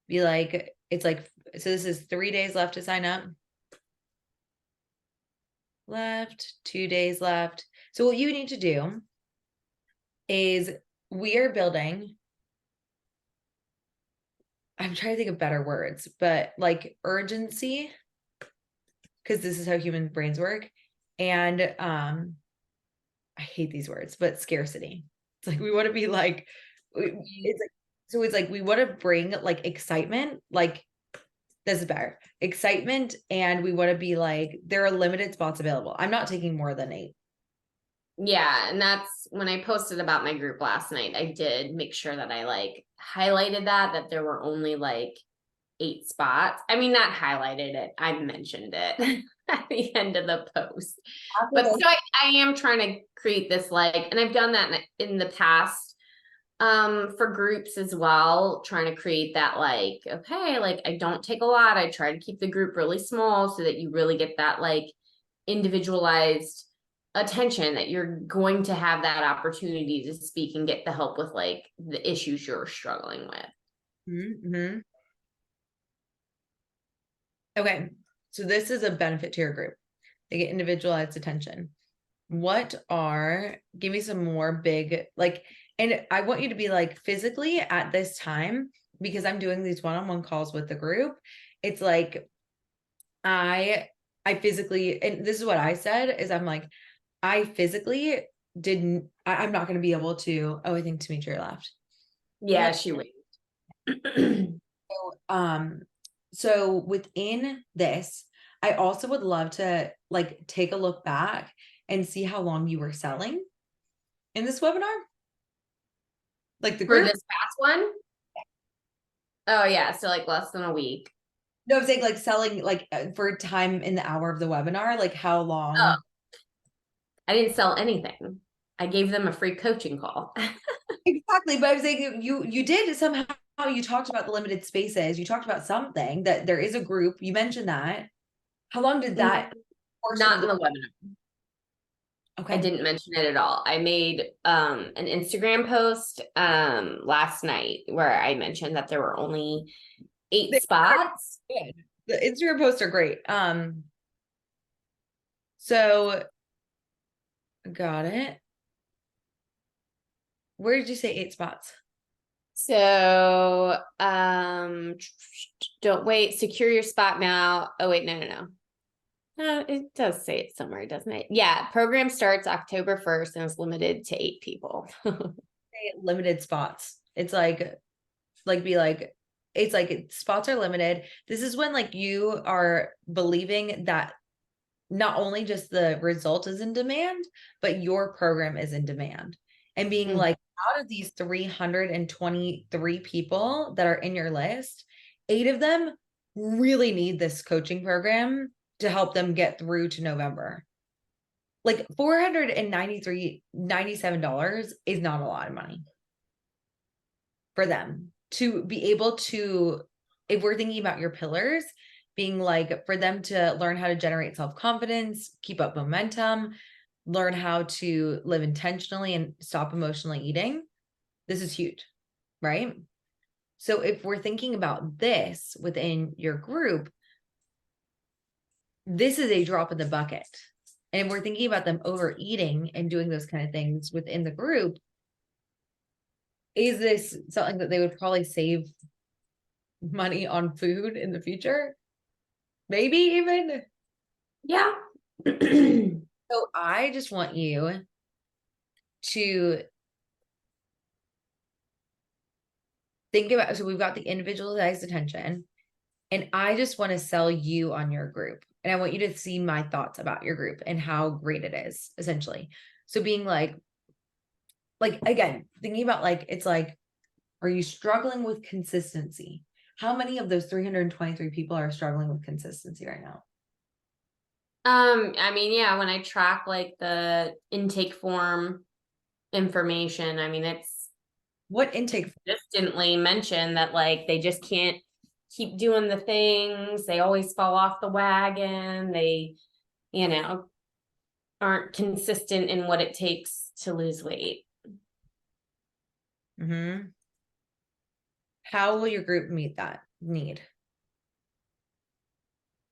be like, it's like, so this is 3 days left to sign up. Left, 2 days left. So what you need to do is we are building, I'm trying to think of better words, but like urgency, because this is how human brains work. And I hate these words, but scarcity. It's like we want to be like, it's like, so it's like we want to bring like excitement, like this is better, excitement, and we want to be like there are limited spots available. I'm not taking more than 8. Yeah, and that's when I posted about my group last night. I did make sure that I like highlighted that there were only like 8 spots. I mean, not highlighted it, I mentioned it at the end of the post. But so I am trying to create this like, and I've done that in the past for groups as well, trying to create that like, okay, like I don't take a lot. I try to keep the group really small so that you really get that like individualized attention, that you're going to have that opportunity to speak and get the help with like the issues you're struggling with. Mm-hmm. Okay, so this is a benefit to your group. They get individualized attention. Give me some more big, like, and I want you to be like physically at this time, because I'm doing these one-on-one calls with the group. It's like, I physically, and this is what I said, is I'm like, I physically I'm not going to be able to, oh, I think Demetria left. Yeah, she went. So within this, I also would love to like take a look back and see how long you were selling in this webinar. Like the For group. this past one? Oh yeah, so like less than a week. No, I'm saying like selling like for time in the hour of the webinar, like how long? Oh, I didn't sell anything. I gave them a free coaching call. Exactly, but I was saying you did somehow, you talked about the limited spaces. You talked about something that there is a group. You mentioned that. How long did that portion Not of in the webinar. Okay. I didn't mention it at all. I made an Instagram post last night where I mentioned that there were only 8 spots. Good. The Instagram posts are great. So got it. Where did you say 8 spots? So don't wait, secure your spot now. Oh wait, no. It does say it somewhere, doesn't it? Yeah, program starts October 1st and is limited to 8 people. Limited spots. It's like be like, it's like spots are limited. This is when like you are believing that not only just the result is in demand, but your program is in demand, and being like, out of these 323 people that are in your list, 8 of them really need this coaching program to help them get through to November. Like $497 is not a lot of money for them to be able to, if we're thinking about your pillars, being like for them to learn how to generate self-confidence, keep up momentum, learn how to live intentionally and stop emotionally eating. This is huge, right? So if we're thinking about this within your group, this is a drop in the bucket. And if we're thinking about them overeating and doing those kind of things within the group, is this something that they would probably save money on food in the future? Maybe even. Yeah. So I just want you to think about, so we've got the individualized attention, and I just want to sell you on your group. And I want you to see my thoughts about your group and how great it is, essentially. So being like again, thinking about like, it's like, are you struggling with consistency? How many of those 323 people are struggling with consistency right now? I mean, yeah, when I track like the intake form information, I mean, it's What intake? consistently mentioned that like they just can't keep doing the things. They always fall off the wagon. They, you know, aren't consistent in what it takes to lose weight. Mm-hmm. How will your group meet that need?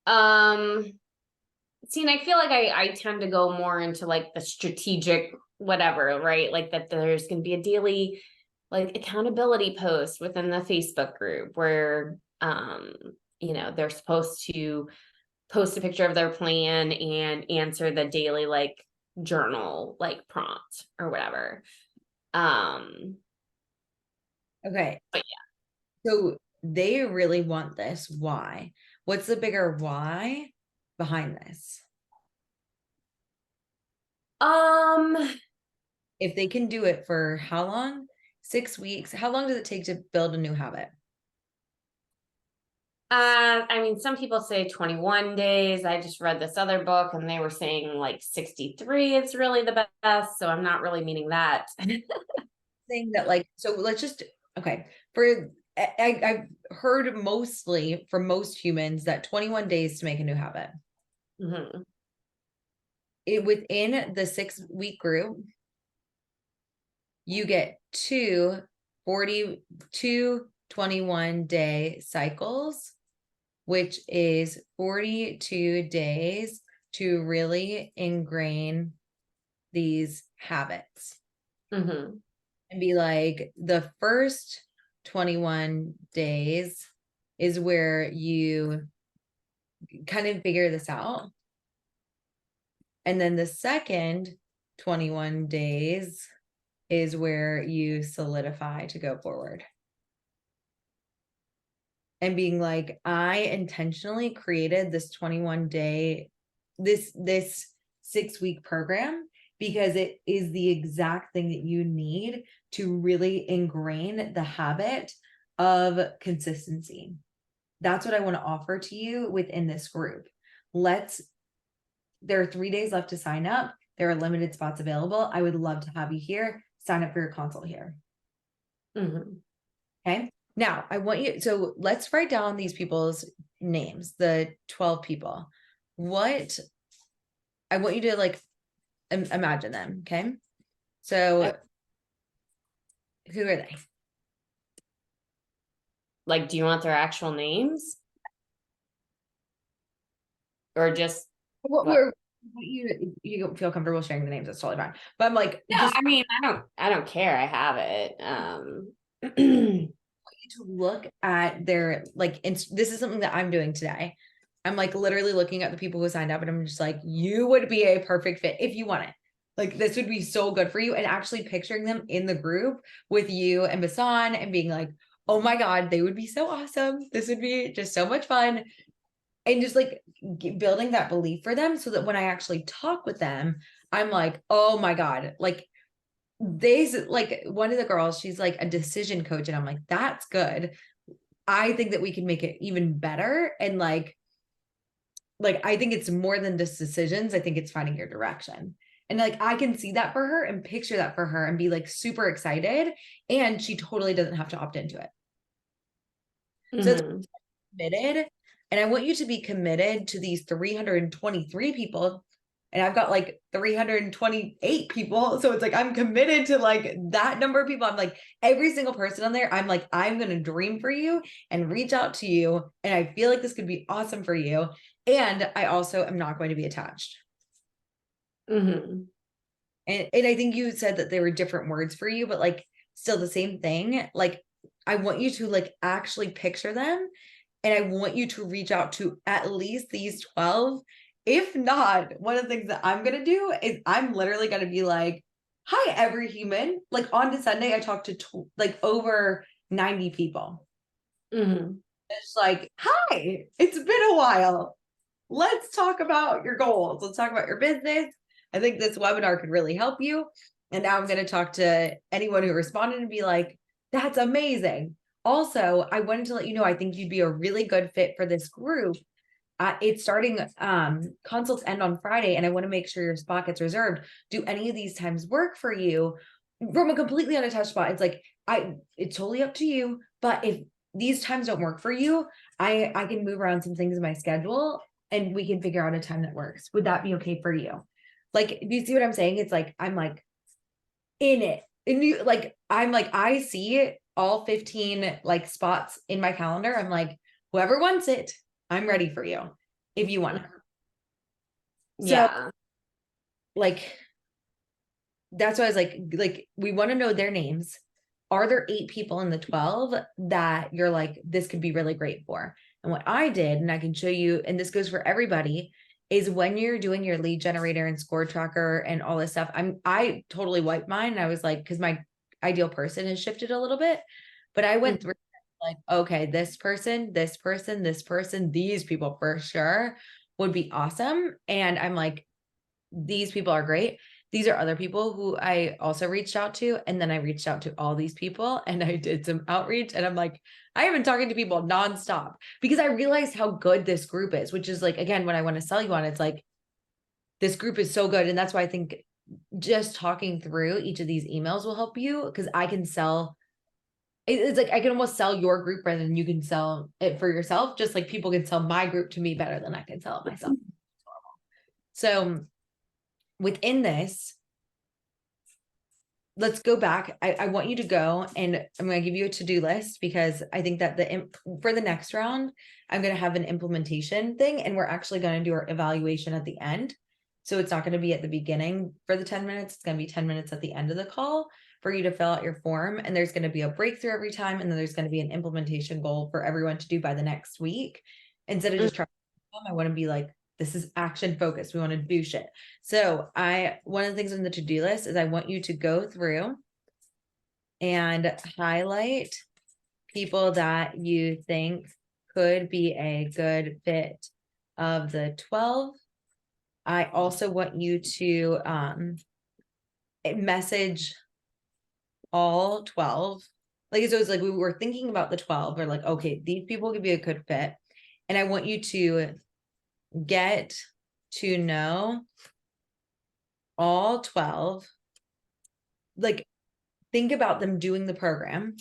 See, and I feel like I tend to go more into like the strategic whatever, right? Like that there's going to be a daily like accountability post within the Facebook group where you know, they're supposed to post a picture of their plan and answer the daily like journal like prompt or whatever. Okay. But So they really want this. Why? What's the bigger why behind this? If they can do it for how long? 6 weeks. How long does it take to build a new habit? I mean, some people say 21 days. I just read this other book and they were saying like 63 is really the best. So I'm not really meaning that. Saying that, like, so let's just, okay, for I've heard mostly from most humans that 21 days to make a new habit. Mhm. It within the 6-week group, you get two 21-day cycles, which is 42 days to really ingrain these habits. Mhm. And be like, the first 21 days is where you kind of figure this out. And then the second 21 days is where you solidify to go forward. And being like, I intentionally created this 21-day, this 6-week program because it is the exact thing that you need to really ingrain the habit of consistency. That's what I want to offer to you within this group. There are 3 days left to sign up. There are limited spots available. I would love to have you here. Sign up for your consult here. Mhm. Okay. Now I want you, so let's write down these people's names, the 12 people. What I want you to like imagine them. Okay. So who are they? Like, do you want their actual names? Or just What what? we're you don't feel comfortable sharing the names, that's totally fine. But I'm like, No, just I mean, I don't care. I have it. to look at their like, this is something that I'm doing today. I'm like literally looking at the people who signed up and I'm just like, you would be a perfect fit if you want it. Like, this would be so good for you. And actually picturing them in the group with you and Basan and being like, oh my God, they would be so awesome. This would be just so much fun. And just like building that belief for them so that when I actually talk with them, I'm like, oh my God, like like one of the girls, she's like a decision coach. And I'm like, that's good. I think that we can make it even better. And like, I think it's more than just decisions. I think it's finding your direction. And like, I can see that for her and picture that for her and be like super excited. And she totally doesn't have to opt into it. So it's Mhm. committed. And I want you to be committed to these 323 people. And I've got like 328 people. So it's like, I'm committed to like that number of people. I'm like, every single person on there, I'm like, I'm going to dream for you and reach out to you. And I feel like this could be awesome for you. And I also am not going to be attached. Mhm. And I think you said that they were different words for you, but like still the same thing. Like, I want you to like actually picture them. And I want you to reach out to at least these 12. If not, one of the things that I'm going to do is I'm literally going to be like, hi, every human. Like on to Sunday, I talked to like over 90 people. Mhm. It's like, hi, it's been a while. Let's talk about your goals. Let's talk about your business. I think this webinar could really help you. And now I'm going to talk to anyone who responded and be like, that's amazing. Also, I wanted to let you know, I think you'd be a really good fit for this group. It's starting, consults end on Friday, and I want to make sure your spot gets reserved. Do any of these times work for you? From a completely unattached spot, it's like, it's totally up to you. But if these times don't work for you, I can move around some things in my schedule and we can figure out a time that works. Would that be okay for you? Like, do you see what I'm saying? It's like, I'm like in it. And you like, I'm like, I see all 15 like spots in my calendar. I'm like, whoever wants it, I'm ready for you if you want it. So Yeah. like, that's why I was like, we want to know their names. Are there 8 people in the 12 that you're like, this could be really great for? And what I did, and I can show you, and this goes for everybody, is when you're doing your lead generator and score tracker and all this stuff, I totally wiped mine. And I was like, because my ideal person has shifted a little bit, but I went through like, okay, this person, this person, this person, these people for sure would be awesome. And I'm like, these people are great. These are other people who I also reached out to. And then I reached out to all these people and I did some outreach. And I'm like, I have been talking to people nonstop because I realized how good this group is, which is like, again, when I want to sell you on, it's like, this group is so good. And that's why I think just talking through each of these emails will help you, because I can sell. It's like I can almost sell your group rather than you can sell it for yourself. Just like people can sell my group to me better than I can sell it myself. So within this, let's go back. I want you to go, and I'm going to give you a to-do list, because I think that for the next round, I'm going to have an implementation thing, and we're actually going to do our evaluation at the end. So it's not going to be at the beginning for the 10 minutes. It's going to be 10 minutes at the end of the call for you to fill out your form. And there's going to be a breakthrough every time. And then there's going to be an implementation goal for everyone to do by the next week. Instead of just trying, I want to be like, this is action focused. We want to do shit. So one of the things on the to-do list is I want you to go through and highlight people that you think could be a good fit of the 12. I also want you to message all 12. Like, so it's like we were thinking about the 12. We're like, okay, these people could be a good fit. And I want you to get to know all 12. Like, think about them doing the program.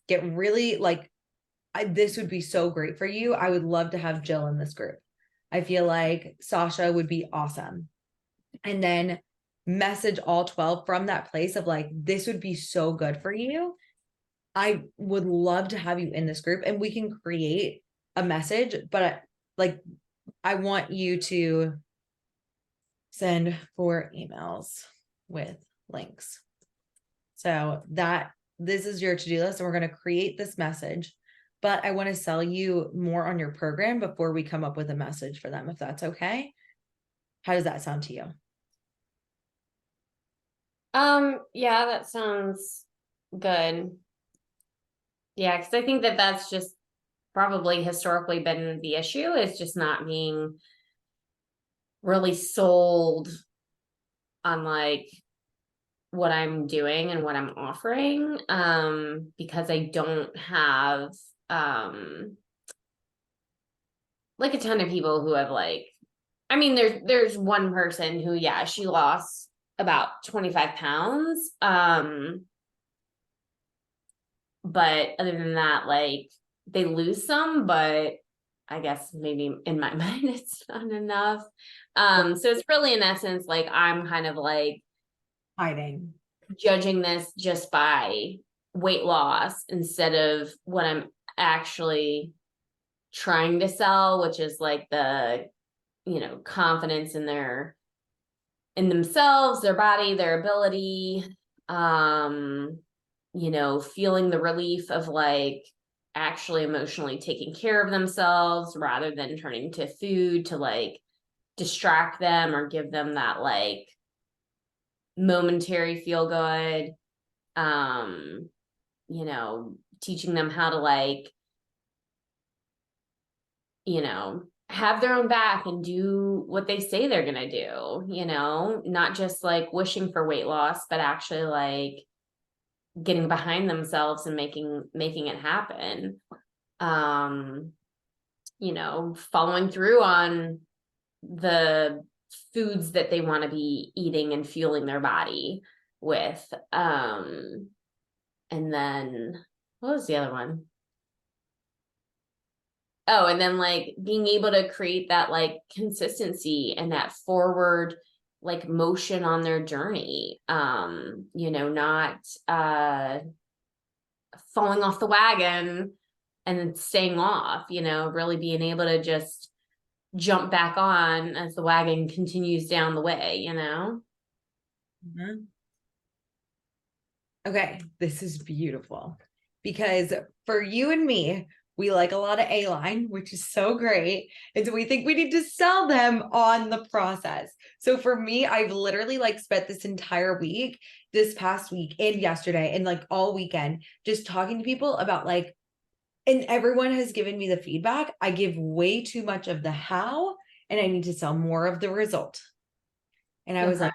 Get really like, this would be so great for you. I would love to have Jill in this group. I feel like Sasha would be awesome. And then message all 12 from that place of like, this would be so good for you. I would love to have you in this group, and we can create a message, but like, I want you to send 4 emails with links. So this is your to-do list, and we're going to create this message, but I want to sell you more on your program before we come up with a message for them, if that's okay. How does that sound to you? Yeah, that sounds good. Yeah, because I think that that's just probably historically been the issue, is just not being really sold on like what I'm doing and what I'm offering, because I don't have like a ton of people who have like, I mean, there's one person who, yeah, she lost about 25 pounds. But other than that, like, they lose some, but I guess maybe in my mind it's not enough. So it's really, in essence, like, I'm kind of like Hiding. judging this just by weight loss instead of what I'm actually trying to sell, which is like the, confidence in themselves, their body, their ability, feeling the relief of like actually emotionally taking care of themselves rather than turning to food to like distract them or give them that like momentary feel good. You know, teaching them how to like, you know, have their own back and do what they say they're gonna do, you know, not just like wishing for weight loss, but actually like getting behind themselves and making it happen. You know, following through on the foods that they want to be eating and fueling their body with. And then what was the other one? Oh, and then like being able to create that like consistency and that forward like motion on their journey. You know, not falling off the wagon and then staying off, you know, really being able to just jump back on as the wagon continues down the way, you know? Mhm. Okay, this is beautiful because for you and me, we like a lot of A-line, which is so great. And so we think we need to sell them on the process. So for me, I've literally like spent this entire week, this past week and yesterday and like all weekend, just talking to people about like, and everyone has given me the feedback. I give way too much of the how, and I need to sell more of the result. And I was Okay. like,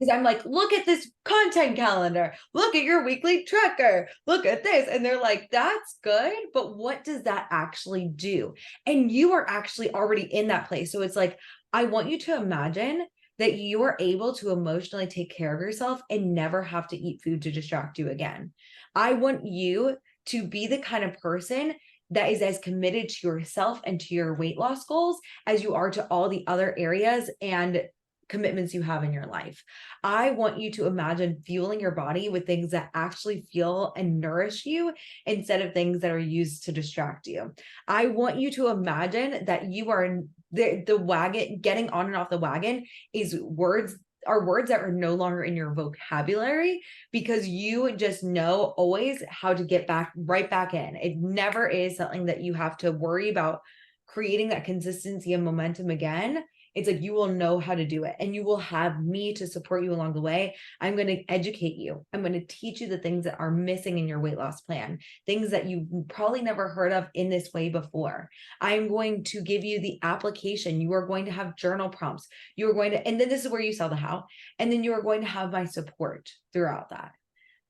because I'm like, look at this content calendar. Look at your weekly tracker. Look at this. And they're like, that's good. But what does that actually do? And you are actually already in that place. So it's like, I want you to imagine that you are able to emotionally take care of yourself and never have to eat food to distract you again. I want you to be the kind of person that is as committed to yourself and to your weight loss goals as you are to all the other areas and commitments you have in your life. I want you to imagine fueling your body with things that actually fuel and nourish you instead of things that are used to distract you. I want you to imagine that you are the wagon, getting on and off the wagon is words that are no longer in your vocabulary because you just know always how to get back right back in. It never is something that you have to worry about creating that consistency and momentum again. It's like you will know how to do it and you will have me to support you along the way. I'm going to educate you. I'm going to teach you the things that are missing in your weight loss plan, things that you probably never heard of in this way before. I'm going to give you the application. You are going to have journal prompts. You are going to, and then this is where you sell the how. And then you are going to have my support throughout that.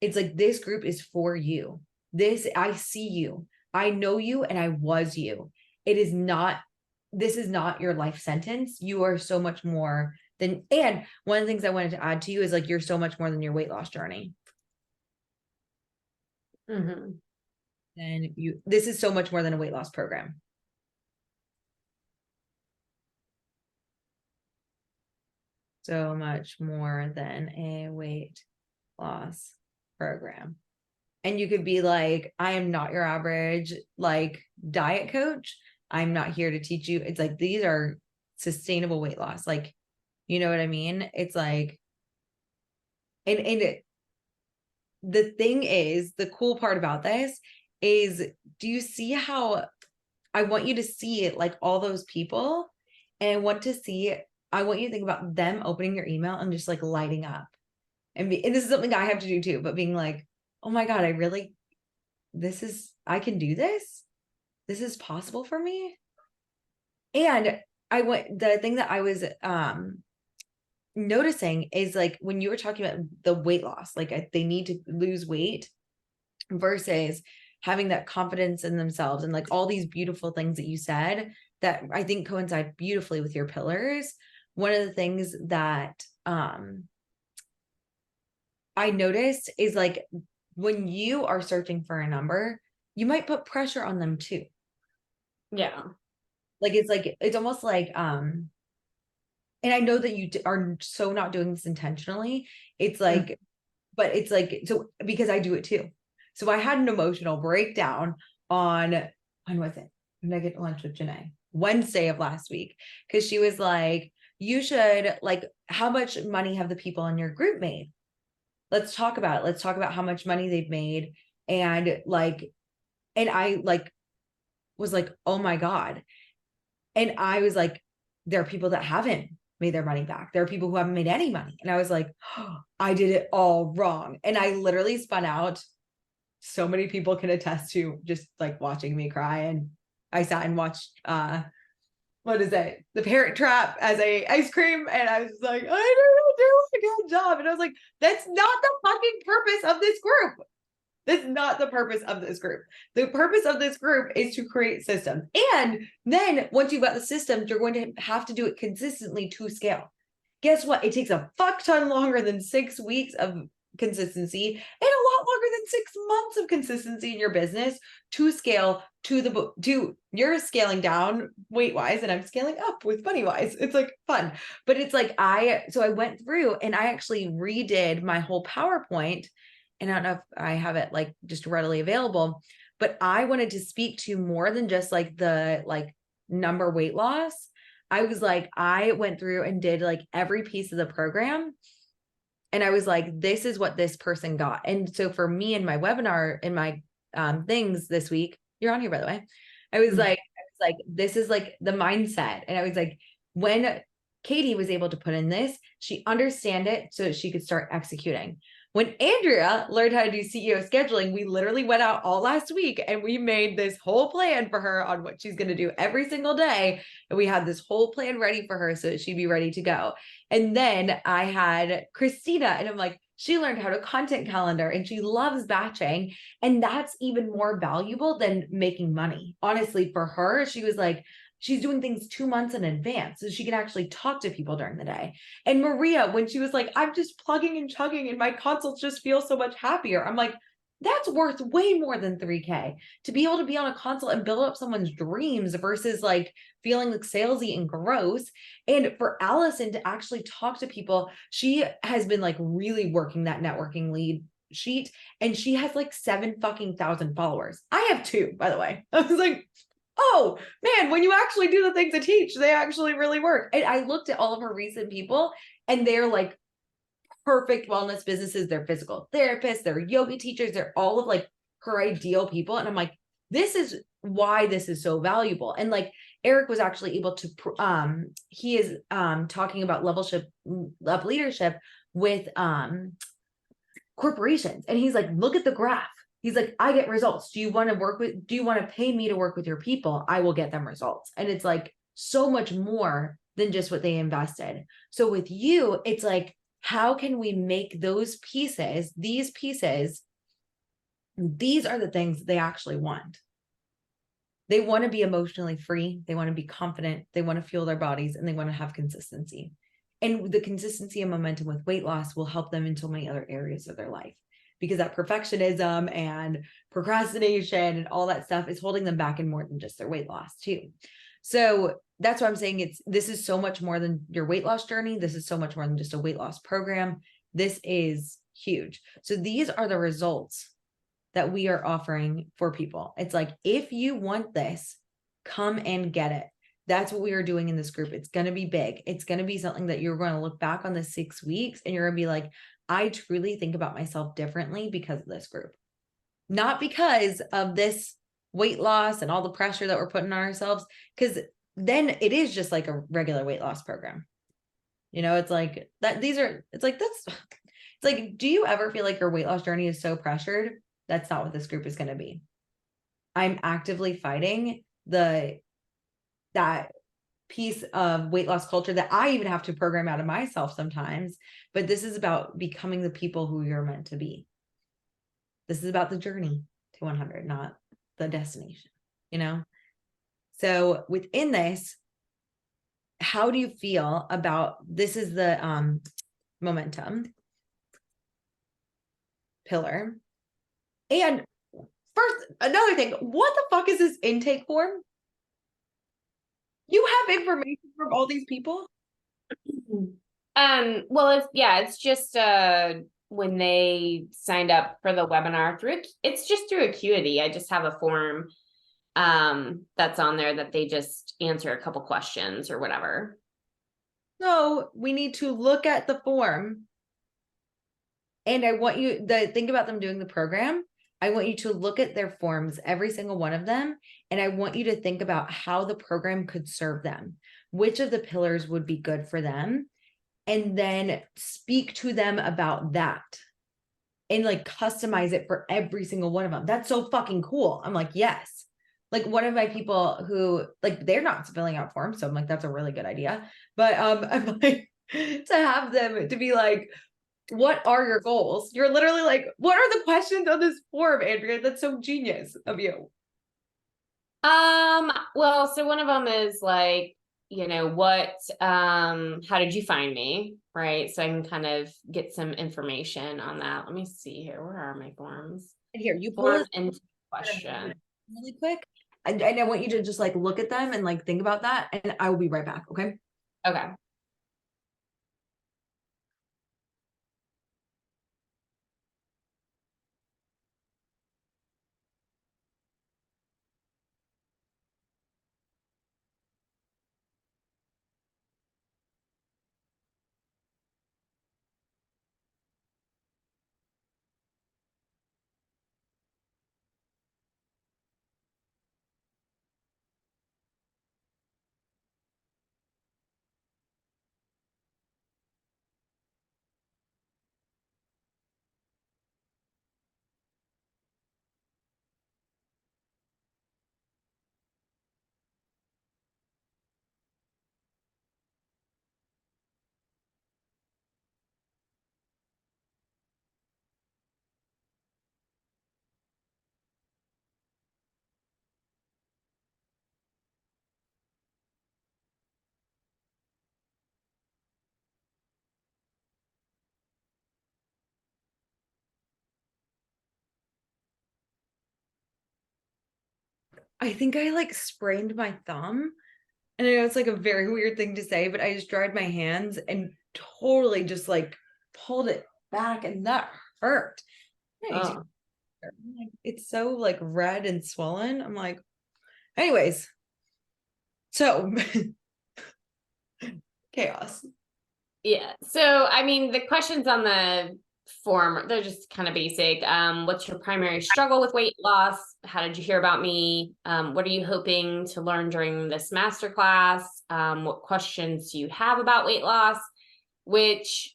It's like this group is for you. I see you. I know you and I was you. It is not, this is not your life sentence. You are so much more than, and one of the things I wanted to add to you is like, you're so much more than your weight loss journey. Mm-hmm. And this is so much more than a weight loss program. So much more than a weight loss program. And you could be like, I am not your average like diet coach. I'm not here to teach you. It's like, these are sustainable weight loss. Like, you know what I mean? It's like, the thing is, the cool part about this is, do you see how I want you to see it like all those people and I want you to think about them opening your email and just like lighting up and this is something I have to do too, but being like, oh my God, I can do this. This is possible for me. And the thing that I was noticing is like when you were talking about the weight loss, like they need to lose weight versus having that confidence in themselves and like all these beautiful things that you said that I think coincide beautifully with your pillars. One of the things that I noticed is like when you are searching for a number, you might put pressure on them too. Yeah. Like it's almost like and I know that you are so not doing this intentionally. It's like, but it's like, so because I do it too. So I had an emotional breakdown on, when was it? When did I get lunch with Janae? Wednesday of last week. Cause she was like, you should like, how much money have the people in your group made? Let's talk about it. Let's talk about how much money they've made. And like, and I like was like, oh my God. And I was like, there are people that haven't made their money back. There are people who haven't made any money. And I was like, oh, I did it all wrong. And I literally spun out. So many people can attest to just like watching me cry. And I sat and watched what is it? The Parent Trap as a ice cream. And I was like, I don't do a good job. And I was like, that's not the fucking purpose of this group. That's not the purpose of this group. The purpose of this group is to create systems. And then once you've got the systems, you're going to have to do it consistently to scale. Guess what? It takes a fuck ton longer than 6 weeks of consistency and a lot longer than 6 months of consistency in your business to scale to you're scaling down weight wise and I'm scaling up with money wise. It's like fun, but it's like I went through and I actually redid my whole PowerPoint, and I don't know if I have it like just readily available, but I wanted to speak to more than just like the like number weight loss. I was like, I went through and did like every piece of the program. And I was like, this is what this person got. And so for me in my webinar, in my things this week, you're on here, by the way, I was like, this is like the mindset. And I was like, when Katie was able to put in this, she understand it so that she could start executing. When Andrea learned how to do CEO scheduling, we literally went out all last week and we made this whole plan for her on what she's going to do every single day. And we had this whole plan ready for her so that she'd be ready to go. And then I had Christina, and I'm like, she learned how to content calendar and she loves batching. And that's even more valuable than making money. Honestly, for her, she was like, she's doing things 2 months in advance so she can actually talk to people during the day. And Maria, when she was like, I'm just plugging and chugging and my consults just feel so much happier. I'm like, that's worth way more than 3K to be able to be on a consult and build up someone's dreams versus like feeling like salesy and gross. And for Allison to actually talk to people, she has been like really working that networking lead sheet, and she has like 7,000 followers. I have 2, by the way. I was like, oh man, when you actually do the things I teach, they actually really work. And I looked at all of her recent people and they're like perfect wellness businesses. They're physical therapists, they're yoga teachers, they're all of like her ideal people. And I'm like, this is why this is so valuable. And like Eric was actually able to, he is talking about love leadership with corporations. And he's like, look at the graph. He's like, I get results. Do you want to pay me to work with your people? I will get them results. And it's like so much more than just what they invested. So with you, it's like, how can we make those pieces, these are the things they actually want. They want to be emotionally free. They want to be confident. They want to fuel their bodies, and they want to have consistency. And the consistency and momentum with weight loss will help them in so many other areas of their life, because that perfectionism and procrastination and all that stuff is holding them back in more than just their weight loss too. So that's why I'm saying this is so much more than your weight loss journey. This is so much more than just a weight loss program. This is huge. So these are the results that we are offering for people. It's like, if you want this, come and get it. That's what we are doing in this group. It's going to be big. It's going to be something that you're going to look back on the 6 weeks and you're going to be like, I truly think about myself differently because of this group. Not because of this weight loss and all the pressure that we're putting on ourselves, because then it is just like a regular weight loss program. You know, it's like that. It's like, do you ever feel like your weight loss journey is so pressured? That's not what this group is going to be. I'm actively fighting that piece of weight loss culture that I even have to program out of myself sometimes. But this is about becoming the people who you're meant to be. This is about the journey to 100, not the destination, you know? So within this, how do you feel about, this is the momentum pillar. And first, another thing, what the fuck is this intake form? You have information from all these people? Well, it's just when they signed up for the webinar it's just through Acuity. I just have a form that's on there that they just answer a couple questions or whatever. So we need to look at the form, and I want you to think about them doing the program. I want you to look at their forms, every single one of them, and I want you to think about how the program could serve them. Which of the pillars would be good for them? And then speak to them about that and like customize it for every single one of them. That's so fucking cool. I'm like, yes. Like one of my people who like they're not filling out forms, so I'm like, that's a really good idea. But I'm like to have them to be like, what are your goals? You're literally like, what are the questions on this form, Andrea? That's so genius of you. Well, so one of them is like, how did you find me? Right. So I can kind of get some information on that. Let me see here. Where are my forms? And here, you pull Form this and question. really quick. And I want you to just like look at them and like think about that. And I will be right back. Okay. Okay. I think I like sprained my thumb. And I know it's like a very weird thing to say, but I just dried my hands and totally just like pulled it back and that hurt. Oh. It's so like red and swollen. I'm like, anyways, so chaos. Yeah. So, I mean, the questions on the form, they're just kind of basic. What's your primary struggle with weight loss? How did you hear about me? What are you hoping to learn during this masterclass? What questions do you have about weight loss? Which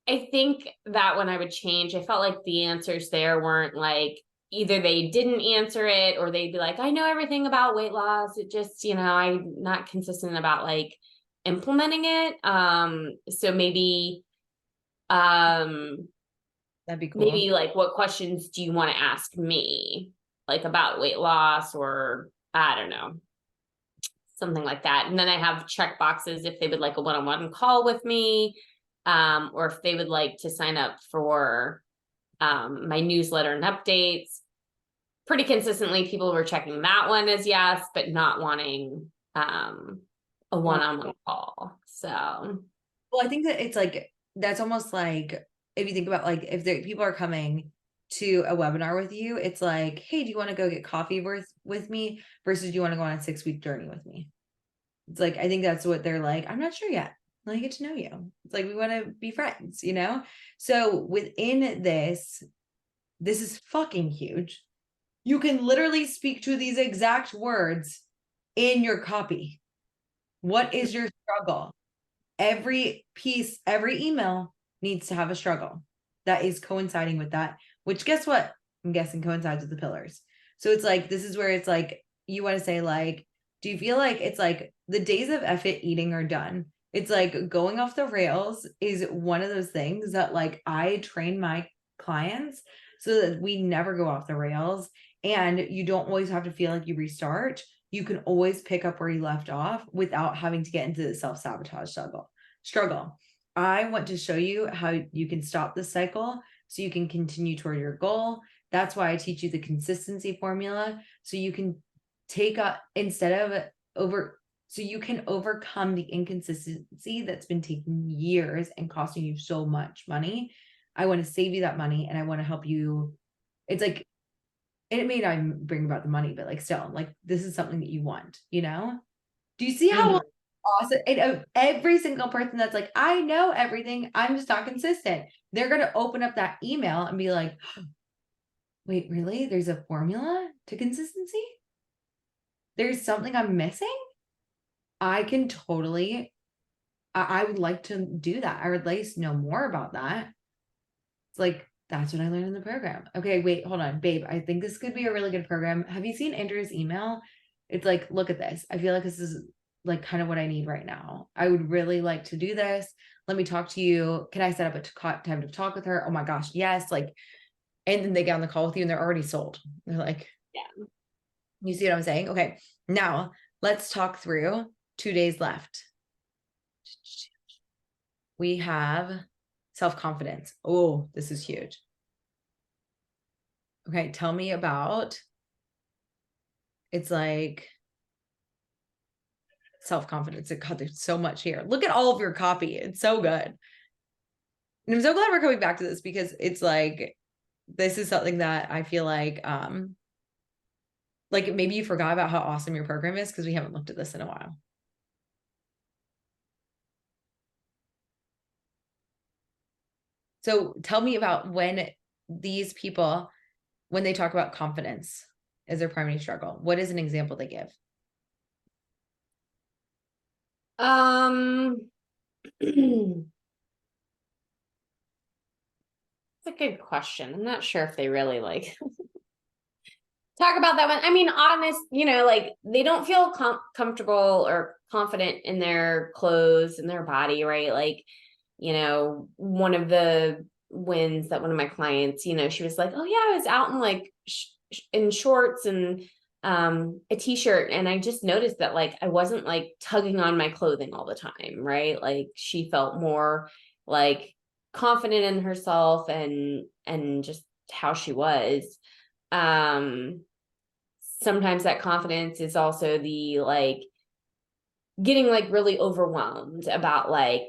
I think that one I would change. I felt like the answers there weren't like either they didn't answer it or they'd be like, I know everything about weight loss. It just, I'm not consistent about like implementing it. So um, That'd be cool. maybe like what questions do you want to ask me? Like about weight loss or I don't know, something like that. And then I have check boxes if they would like a one-on-one call with me, or if they would like to sign up for my newsletter and updates. Pretty consistently, people were checking that one as yes, but not wanting a one-on-one call. So, Well, I think that it's like that's almost like if you think about like if people are coming to a webinar with you, it's like, hey, do you want to go get coffee with me versus do you want to go on a 6-week journey with me? It's like I think that's what they're like. I'm not sure yet. Let me get to know you. It's like we want to be friends, you know? So within this is fucking huge. You can literally speak to these exact words in your copy. What is your struggle? Every piece, every email needs to have a struggle that is coinciding with that, which guess what? I'm guessing coincides with the pillars. So it's like, this is where it's like, you want to say like, do you feel like it's like the days of effort eating are done? It's like going off the rails is one of those things that like I train my clients so that we never go off the rails and you don't always have to feel like you restart. You can always pick up where you left off without having to get into the self-sabotage struggle. I want to show you how you can stop the cycle so you can continue toward your goal. That's why I teach you the consistency formula so you can take up instead of so you can overcome the inconsistency that's been taking years and costing you so much money. I want to save you that money and I want to help you. It's like, and it may not bring about the money, but like still, like this is something that you want, you know? Do you see how awesome? And every single person that's like, I know everything, I'm just not consistent. They're going to open up that email and be like, wait, really? There's a formula to consistency? There's something I'm missing? I can totally, I would like to do that. I would like to know more about that. It's like, that's what I learned in the program. Okay, wait, hold on, babe. I think this could be a really good program. Have you seen Andrew's email? It's like, look at this. I feel like this is like kind of what I need right now. I would really like to do this. Let me talk to you. Can I set up a time to talk with her? Oh my gosh, yes. Like, and then they get on the call with you and they're already sold. They're like, Yeah. you see what I'm saying? Okay, now let's talk through 2 days left. We have self-confidence. Oh, this is huge. Okay, tell me about, it's like self-confidence. God, there's so much here. Look at all of your copy. It's so good. And I'm so glad we're coming back to this because it's like, this is something that I feel like maybe you forgot about how awesome your program is because we haven't looked at this in a while. So tell me about when these people, when they talk about confidence as their primary struggle, what is an example they give? It's a good question. I'm not sure if they really like talk about that one. I mean, honest, like they don't feel comfortable or confident in their clothes and their body, right? Like, one of the wins that one of my clients, she was like, oh yeah, I was out in like in shorts and a t-shirt, and I just noticed that like I wasn't like tugging on my clothing all the time, right? Like she felt more like confident in herself and just how she was. Sometimes that confidence is also the like getting like really overwhelmed about like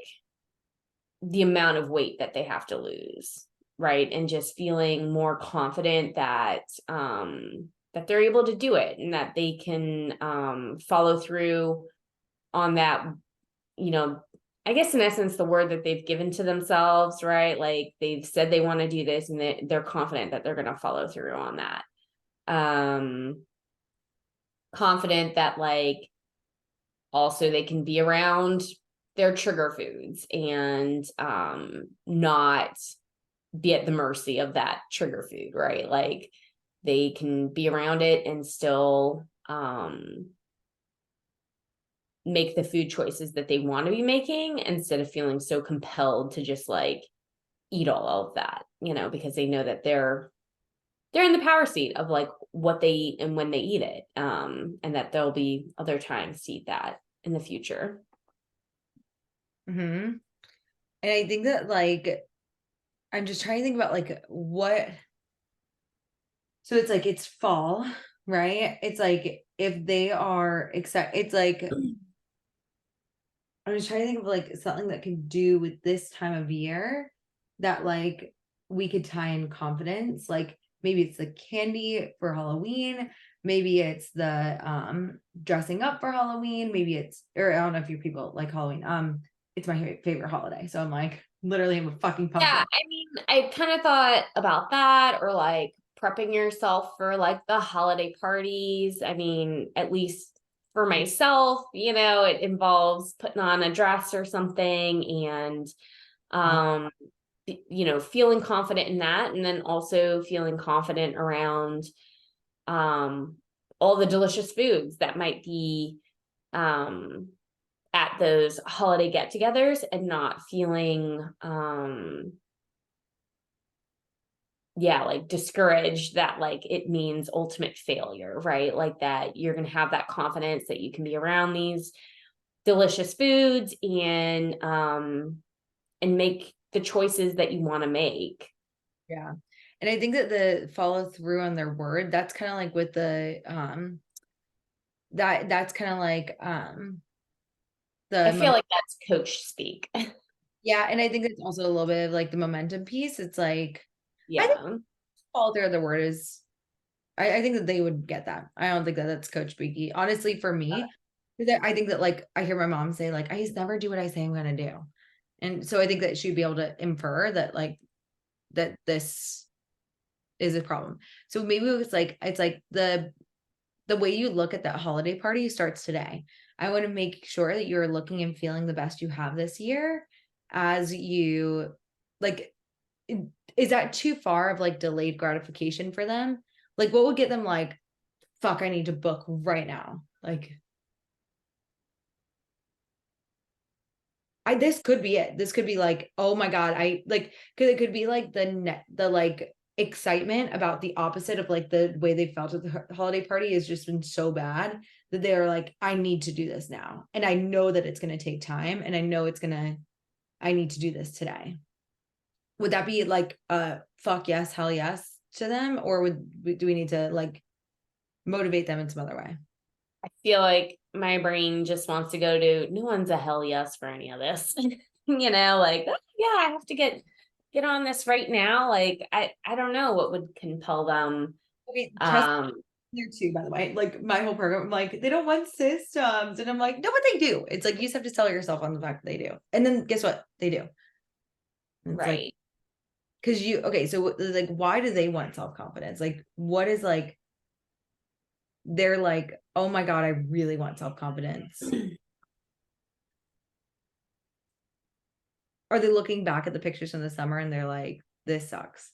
the amount of weight that they have to lose, right? And just feeling more confident that that they're able to do it and that they can follow through on that, I guess in essence the word that they've given to themselves, right? Like they've said they want to do this and they're confident that they're going to follow through on that. Confident that like also they can be around their trigger foods and not be at the mercy of that trigger food, right? Like they can be around it and still make the food choices that they want to be making instead of feeling so compelled to just like eat all of that, because they know that they're in the power seat of like what they eat and when they eat it, and that there'll be other times to eat that in the future. And I think that like, I'm just trying to think about like what, so it's like, it's fall, right? It's like, if they are excited, it's like, I'm just trying to think of like something that could do with this time of year that like we could tie in confidence. Like maybe it's the candy for Halloween, maybe it's the dressing up for Halloween, maybe it's, or I don't know if you people like Halloween. It's my favorite holiday. So I'm like, literally I'm a fucking pumpkin. Yeah, I mean, I kind of thought about that, or like prepping yourself for like the holiday parties. I mean, at least for myself, it involves putting on a dress or something and feeling confident in that, and then also feeling confident around all the delicious foods that might be at those holiday get-togethers, and not feeling like discouraged that like it means ultimate failure, right? Like that you're going to have that confidence that you can be around these delicious foods and make the choices that you want to make. Yeah. And I think that the follow through on their word, that's kind of like with the that's kind of like I feel like that's coach speak. yeah, and I think it's also a little bit of like the momentum piece. It's like, I Yeah. think follow through on the word is, I think that they would get that. I don't think that that's coach speaky. Honestly, for me, because I think that like I hear my mom say like, I just never do what I say I'm gonna do. And so I think that she'd be able to infer that like that this is a problem. So maybe it's like the way you look at that holiday party starts today. I want to make sure that you're looking and feeling the best you have this year as you like. Is that too far of like delayed gratification for them? Like, what would get them like, fuck, I need to book right now? Like, this could be it. This could be like, oh my God, I like, because it could be like the like excitement about the opposite of like the way they felt at the holiday party has just been so bad that they're like, I need to do this now. And I know that it's going to take time, and I know I need to do this today. Would that be like fuck yes, hell yes to them? Or do we need to like motivate them in some other way? I feel like my brain just wants to go to no one's a hell yes for any of this. Like, oh, yeah, I have to get on this right now. Like, I don't know what would compel them. Okay, here too, by the way, like my whole program, I'm like, they don't want systems. And I'm like, no, but they do. It's like, you just have to sell yourself on the fact that they do. And then guess what? They do. And it's Right. Because okay, so like, why do they want self-confidence? Like, what is like, they're like, oh my God, I really want self-confidence. Are they looking back at the pictures from the summer and they're like, this sucks?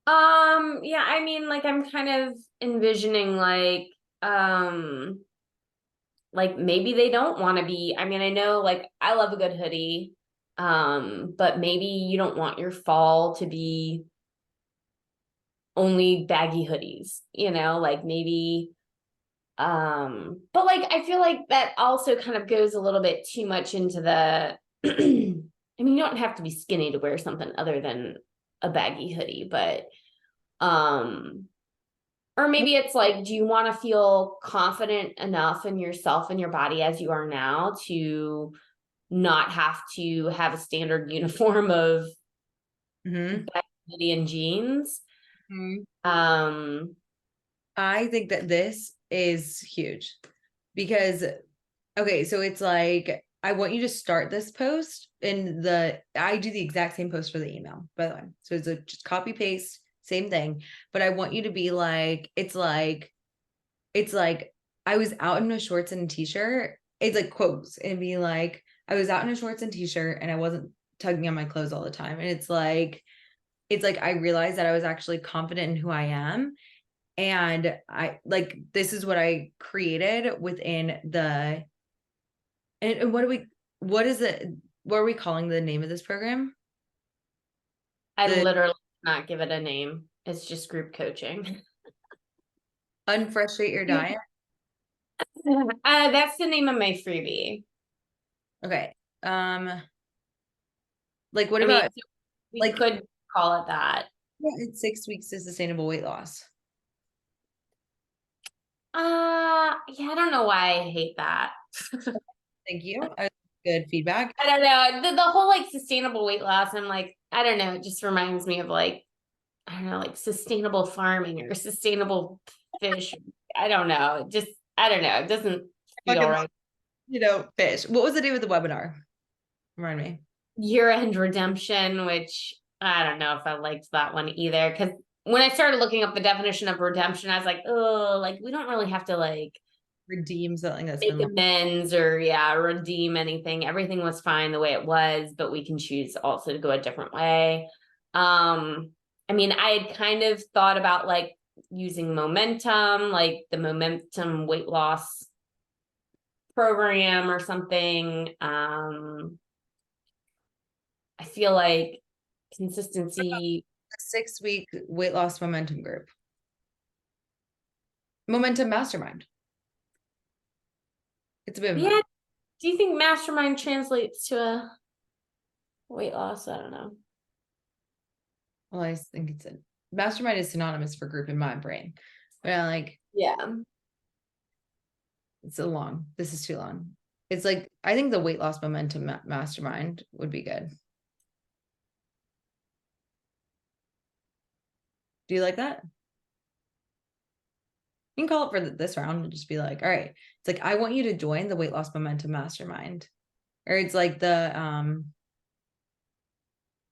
Yeah, I mean, like I'm kind of envisioning like maybe they don't want to be, I mean, I know like I love a good hoodie. But maybe you don't want your fall to be only baggy hoodies, like maybe but like I feel like that also kind of goes a little bit too much into the I mean, you don't have to be skinny to wear something other than a baggy hoodie, but or maybe it's like, do you want to feel confident enough in yourself and your body as you are now to not have to have a standard uniform of hoodie and jeans? I think that this is huge because, okay, so it's like, I want you to start this post I do the exact same post for the email, by the way. So it's just copy paste, same thing. But I want you to be like, it's like, I was out in a shorts and a t-shirt. It's like quotes and be like, I was out in a shorts and t-shirt and I wasn't tugging on my clothes all the time. And it's like, I realized that I was actually confident in who I am. And I like, this is what I created within and what are we calling the name of this program? I literally not give it a name. It's just group coaching. Unfrustrate Your Diet. That's the name of my freebie. Okay. Like, what about we could call it that? It's 6 weeks to sustainable weight loss. Yeah, I don't know why I hate that. Thank you. Good feedback. I don't know. The whole like sustainable weight loss, I'm like, I don't know, it just reminds me of like, I don't know, like sustainable farming or sustainable fish. I don't know. I don't know. It doesn't feel right. Fish. What was the name of the webinar? Remind me. Year-end redemption, which I don't know if I liked that one either. Because when I started looking up the definition of redemption, I was like, oh, like we don't really have to like redeem something that's make amends or redeem anything. Everything was fine the way it was, but we can choose also to go a different way. I mean, I had kind of thought about like using Momentum, like the Momentum weight loss program or something. I feel like consistency. A 6-week weight loss momentum group. Momentum Mastermind. It's a bit. Yeah. Do you think mastermind translates to a weight loss? I don't know. Well, I think mastermind is synonymous for group in my brain. But I like, yeah. It's this is too long. It's like, I think the weight loss momentum mastermind would be good. Do you like that? You can call it for this round and just be like, all right, it's like, I want you to join the weight loss momentum mastermind. Or it's like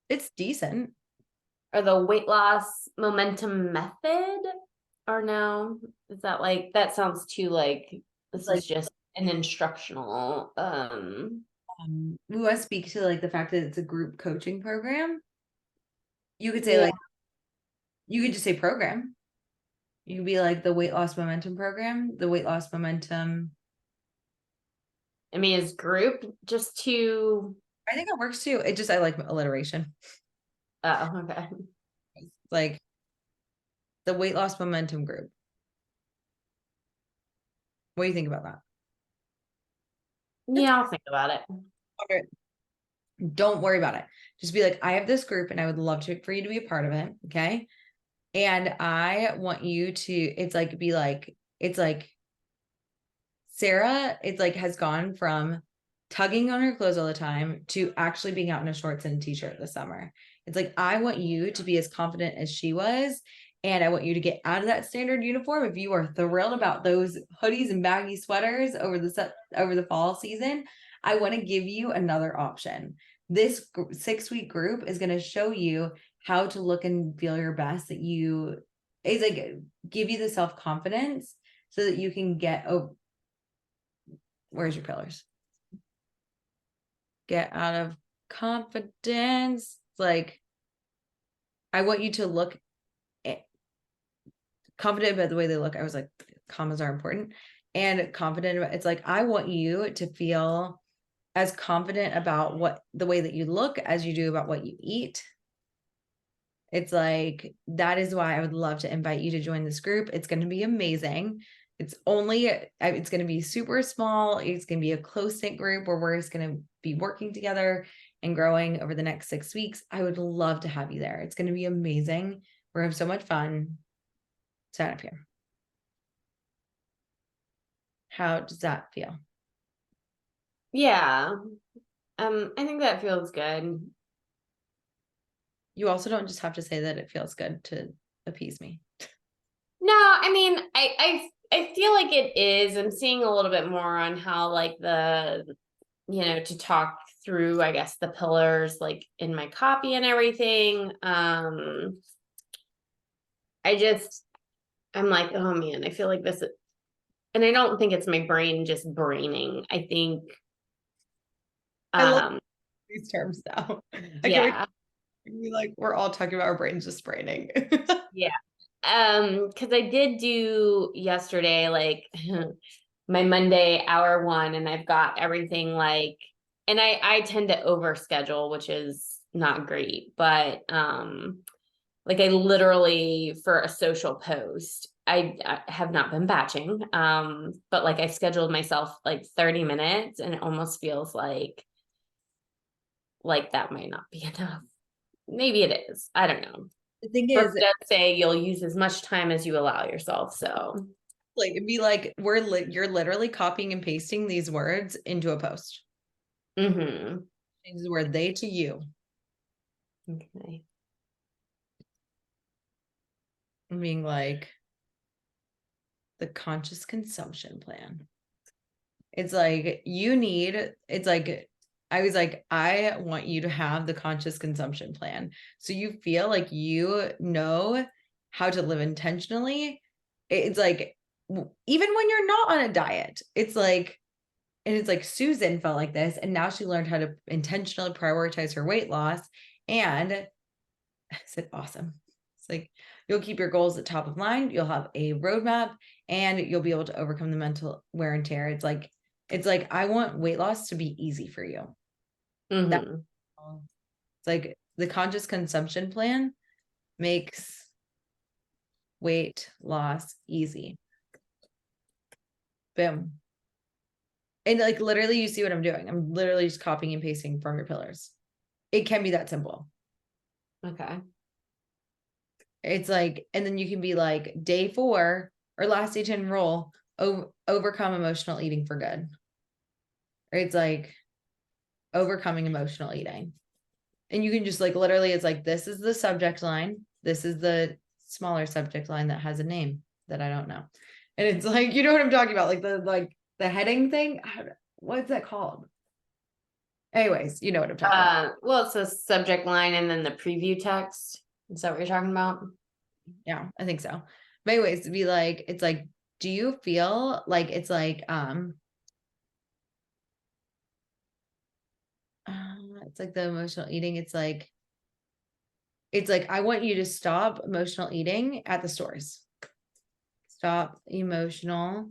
it's decent. or the weight loss momentum method, or no? Is that like, that sounds too like, this Like- is just an instructional, We want to speak to like the fact that it's a group coaching program. You could say Yeah. like, you could just say program. You could be like the weight loss momentum program, the weight loss momentum. I mean, is group just too, I think it works too. It just, I like alliteration. oh, okay. Like the weight loss momentum group. What do you think about that? Yeah, I'll think about it. Okay. Don't worry about it. Just be like, I have this group and I would love to for you to be a part of it. Okay. And I want you to, it's like Sarah, it's like has gone from tugging on her clothes all the time to actually being out in a shorts and a t-shirt this summer. It's like, I want you to be as confident as she was. And I want you to get out of that standard uniform. If you are thrilled about those hoodies and baggy sweaters over the fall season, I want to give you another option. This 6-week group is going to show you how to look and feel your best, that you is like give you the self-confidence so that you can get where's your pillars? Get out of confidence. Like, I want you to look confident about the way they look. I was like, commas are important, and confident about, it's like, I want you to feel as confident about the way that you look as you do about what you eat. It's like, that is why I would love to invite you to join this group. It's going to be amazing. It's going to be super small. It's going to be a close-knit group where we're just going to be working together and growing over the next 6 weeks. I would love to have you there. It's going to be amazing. We're going to have so much fun. Sign up here. How does that feel? Yeah. I think that feels good. You also don't just have to say that it feels good to appease me. No, I mean, I feel like it is. I'm seeing a little bit more on how like to talk through, I guess, the pillars like in my copy and everything. I'm like, oh man, I feel like this, and I don't think it's my brain just braining. I think, I love these terms now. yeah, We like, we're all talking about our brains just braining. yeah. Because I did do yesterday, like my Monday hour one, and I've got everything like, and I tend to overschedule, which is not great, but like I literally for a social post, I have not been batching, but like I scheduled myself like 30 minutes, and it almost feels like that might not be enough. Maybe it is. I don't know. The thing Brooke is, does say you'll use as much time as you allow yourself. So like, it'd be like, you're literally copying and pasting these words into a post. mm-hmm. These were they to you. Okay. Being like, the conscious consumption plan. It's like, I was like, I want you to have the conscious consumption plan. So you feel like you know how to live intentionally. It's like, even when you're not on a diet, it's like, and it's like Susan felt like this, and now she learned how to intentionally prioritize her weight loss. And I said, awesome. It's like, you'll keep your goals at top of mind. You'll have a roadmap, and you'll be able to overcome the mental wear and tear. It's like, I want weight loss to be easy for you. Mm-hmm. It's like the conscious consumption plan makes weight loss easy. Boom. And like, literally, you see what I'm doing. I'm literally just copying and pasting from your pillars. It can be that simple. Okay. It's like, and then you can be like, day 4 or last day to enroll, overcome emotional eating for good. Or it's like overcoming emotional eating. And you can just like, literally, it's like, this is the subject line. This is the smaller subject line that has a name that I don't know. And it's like, you know what I'm talking about? Like the heading thing. What's that called? Anyways, you know what I'm talking about. Well, it's a subject line and then the preview text. Is that what you're talking about? Yeah, I think so. But anyways, to be like, it's like, do you feel like it's like it's like the emotional eating, it's like I want you to stop emotional eating at the stores. Stop emotional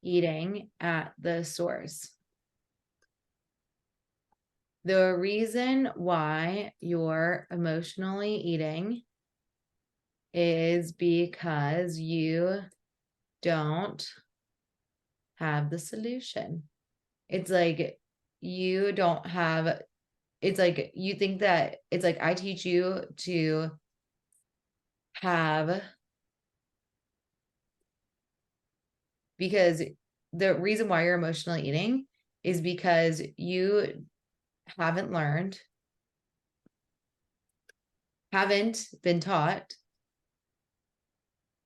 eating at the stores. The reason why you're emotionally eating is because you don't have the solution. It's like you don't have, it's like you think that it's like I teach you to have, because the reason why you're emotionally eating is because you haven't learned, haven't been taught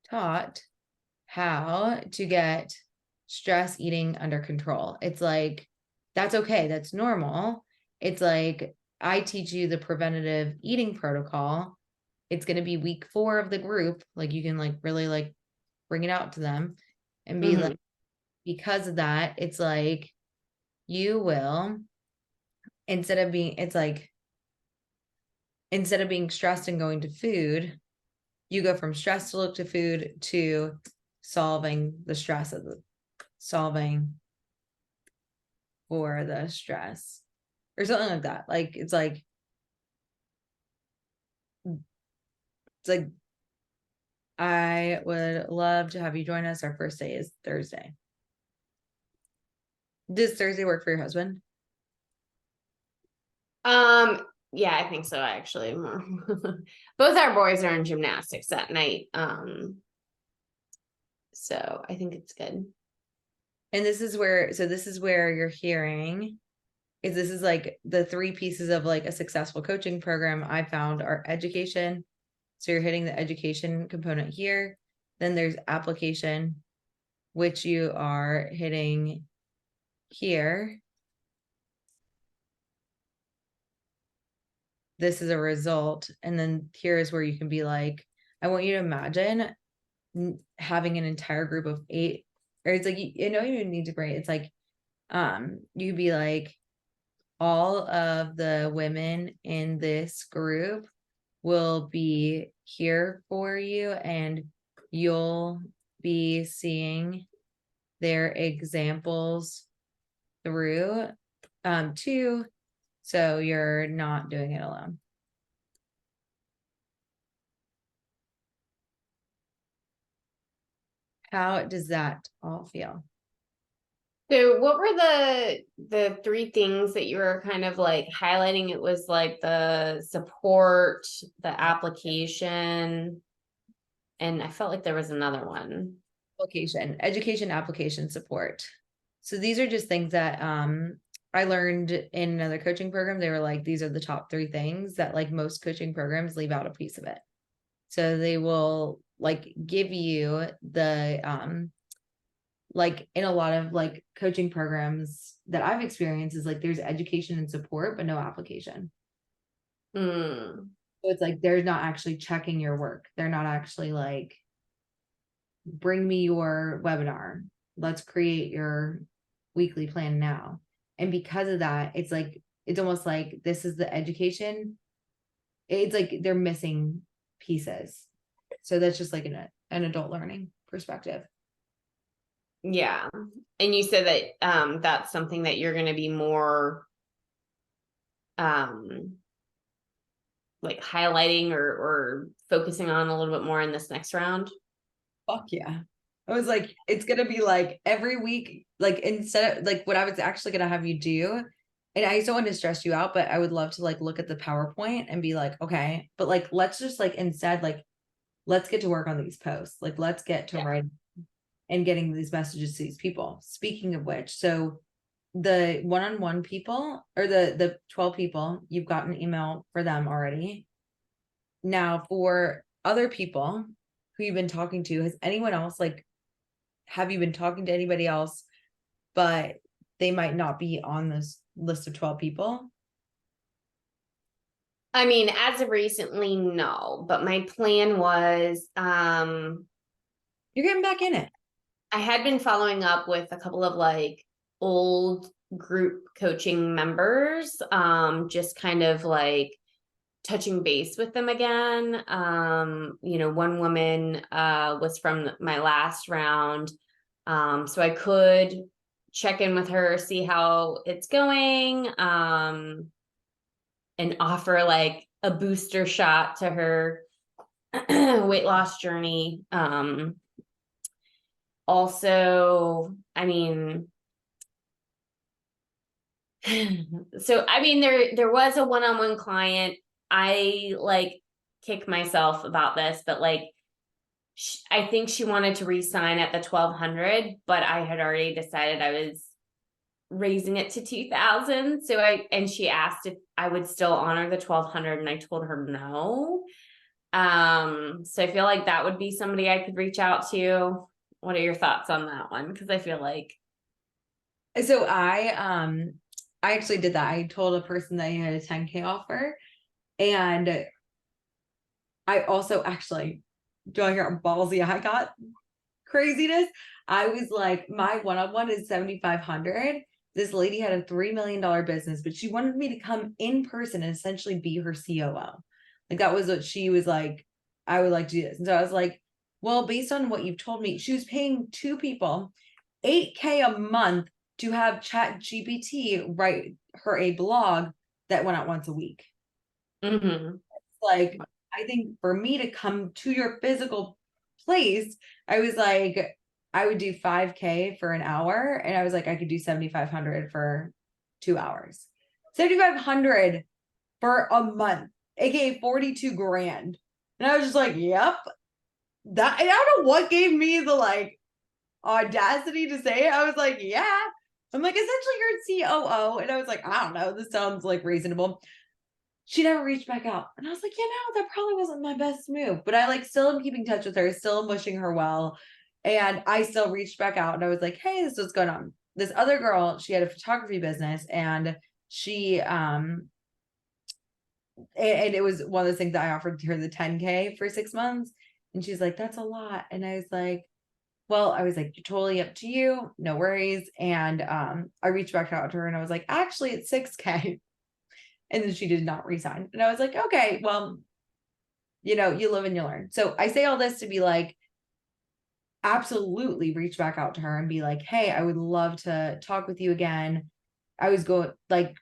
how to get stress eating under control. It's like, that's okay. That's normal. It's like, I teach you the preventative eating protocol. It's going to be week 4 of the group. Like, you can like really like bring it out to them and be like, because of that, it's like, you will, instead of being, it's like, instead of being stressed and going to food, you go from stress to look to food to solving the stress of the solving for the stress or something like that. Like it's like I would love to have you join us. Our first day is Thursday. Does Thursday work for your husband? Yeah, I think so actually. Both our boys are in gymnastics that night. So I think it's good. And this is where, so this is where you're hearing is this is like the 3 pieces of like a successful coaching program I found are education. So you're hitting the education component here. Then there's application, which you are hitting here. This is a result. And then here is where you can be like, I want you to imagine having an entire group of 8, or it's like, you know, you need to write, it's like, you could be like, all of the women in this group will be here for you and you'll be seeing their examples through too, so you're not doing it alone. How does that all feel? So what were the 3 things that you were kind of like highlighting? It was like the support, the application, and I felt like there was another one. Education, application, support. So these are just things that I learned in another coaching program. They were like, these are the top 3 things that like most coaching programs leave out a piece of it. So they will like give you the like in a lot of like coaching programs that I've experienced is like there's education and support, but no application. Mm. So it's like they're not actually checking your work. They're not actually like, bring me your webinar. Let's create your weekly plan now. And because of that, it's like, it's almost like this is the education. It's like they're missing pieces. So that's just like an adult learning perspective. Yeah. And you said that that's something that you're going to be more like highlighting or focusing on a little bit more in this next round. Fuck yeah. I was like, it's gonna be like every week, like instead of like what I was actually gonna have you do, and I just don't want to stress you out, but I would love to like look at the PowerPoint and be like, okay, but like let's just like instead, like let's get to work on these posts. Like let's get to writing and getting these messages to these people. Speaking of which, so the one-on-one people or the 12 people, you've got an email for them already. Now for other people who you've been talking to, has anyone else like, have you been talking to anybody else, but they might not be on this list of 12 people? I mean, as of recently, no, but my plan was, You're getting back in it. I had been following up with a couple of like old group coaching members, just kind of like touching base with them again. One woman was from my last round. So I could check in with her, see how it's going, and offer like a booster shot to her weight loss journey. Also, I mean, there was a one-on-one client. I like kick myself about this, but like I think she wanted to re-sign at the 1200, but I had already decided I was raising it to 2000. And she asked if I would still honor the 1200, and I told her no. So I feel like that would be somebody I could reach out to. What are your thoughts on that one? Because I feel like, So I actually did that. I told a person that I had a 10K offer, and I also actually, do I hear how ballsy I got? Craziness. I was like, my one-on-one is 7,500. This lady had a $3 million business, but she wanted me to come in person and essentially be her COO. Like that was what she was like, I would like to do this. And so I was like, well, based on what you've told me, she was paying 2 people $8K a month to have Chat GPT write her a blog that went out once a week. mhm. Like, I think for me to come to your physical place, I was like, I would do 5K for an hour, and I was like, I could do 7,500 for 2 hours. 7,500 for a month, aka 42 grand. And I was just like, yep. That, and I don't know what gave me the like audacity to say it. I was like, yeah. I'm like, essentially you're COO. And I was like, I don't know, this sounds like reasonable. She never reached back out. And I was like, that probably wasn't my best move. But I like still am keeping touch with her, still am wishing her well. And I still reached back out and I was like, hey, this is what's going on. This other girl, she had a photography business, and she and it was one of those things that I offered her the 10K for 6 months. And she's like, that's a lot. And I was like, well, I was like, totally up to you, no worries. And I reached back out to her and I was like, actually, it's 6K. And then she did not resign. And I was like, okay, well, you live and you learn. So I say all this to be like, absolutely reach back out to her and be like, hey, I would love to talk with you again. I was going like,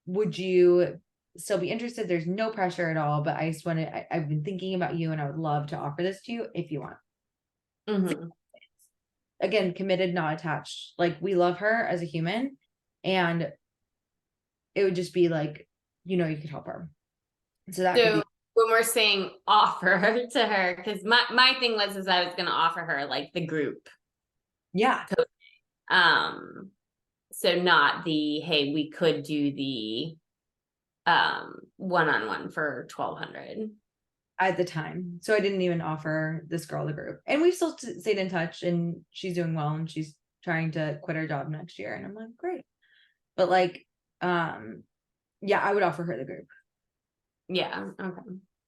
would you still be interested? There's no pressure at all, but I just want to, I've been thinking about you and I would love to offer this to you if you want. Mhm. Again, committed, not attached. Like we love her as a human, and it would just be like, you could help her. So that could So be, when we're saying offer to her, because my thing was is I was gonna offer her like the group. yeah. Um, so not the hey, we could do the one-on-one for 1200. At the time. So I didn't even offer this girl the group. And we've still stayed in touch, and she's doing well, and she's trying to quit her job next year. And I'm like, great. But like, yeah, I would offer her the group. Yeah, okay.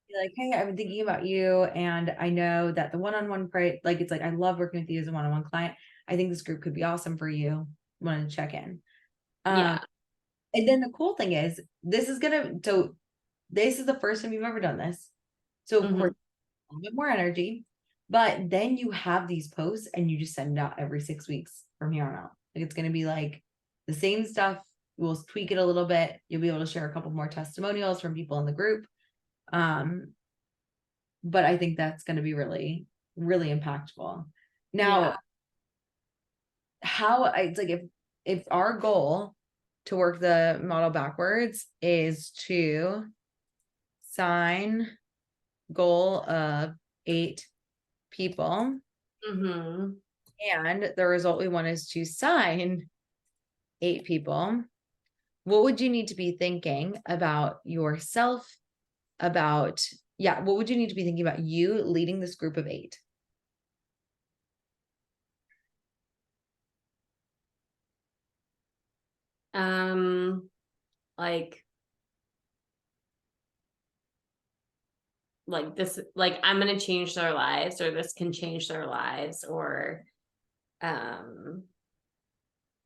Be like, hey, I've been thinking about you, and I know that the one-on-one price, like it's like I love working with you as a one-on-one client. I think this group could be awesome for you. Wanted to check in. Yeah. And then the cool thing is this is the first time you've ever done this. So of course, a little bit more energy, but then you have these posts and you just send it out every 6 weeks from here on out. Like it's going to be like the same stuff. We'll tweak it a little bit. You'll be able to share a couple more testimonials from people in the group. But I think that's going to be really, really impactful. Now, Yeah. it's like if our goal to work the model backwards is to sign goal of 8 people, Mhm. and the result we want is to sign 8 people, what would you need to be thinking about yourself? What would you need to be thinking about you leading this group of 8? Like like this, like I'm going to change their lives, or this can change their lives, or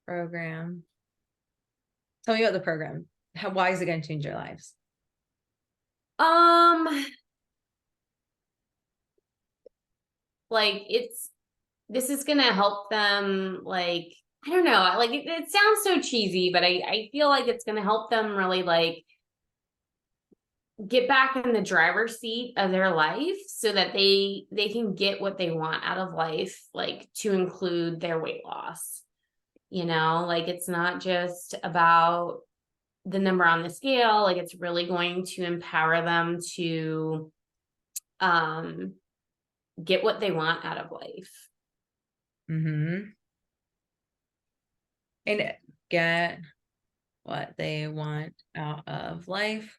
Program. Tell me about the program. Why is it going to change your lives? Like this is gonna help them, like, I don't know, like it sounds so cheesy, but I feel like it's gonna help them really like get back in the driver's seat of their life, so that they can get what they want out of life, like to include their weight loss. Like it's not just about the number on the scale, like it's really going to empower them to get what they want out of life. And get what they want out of life.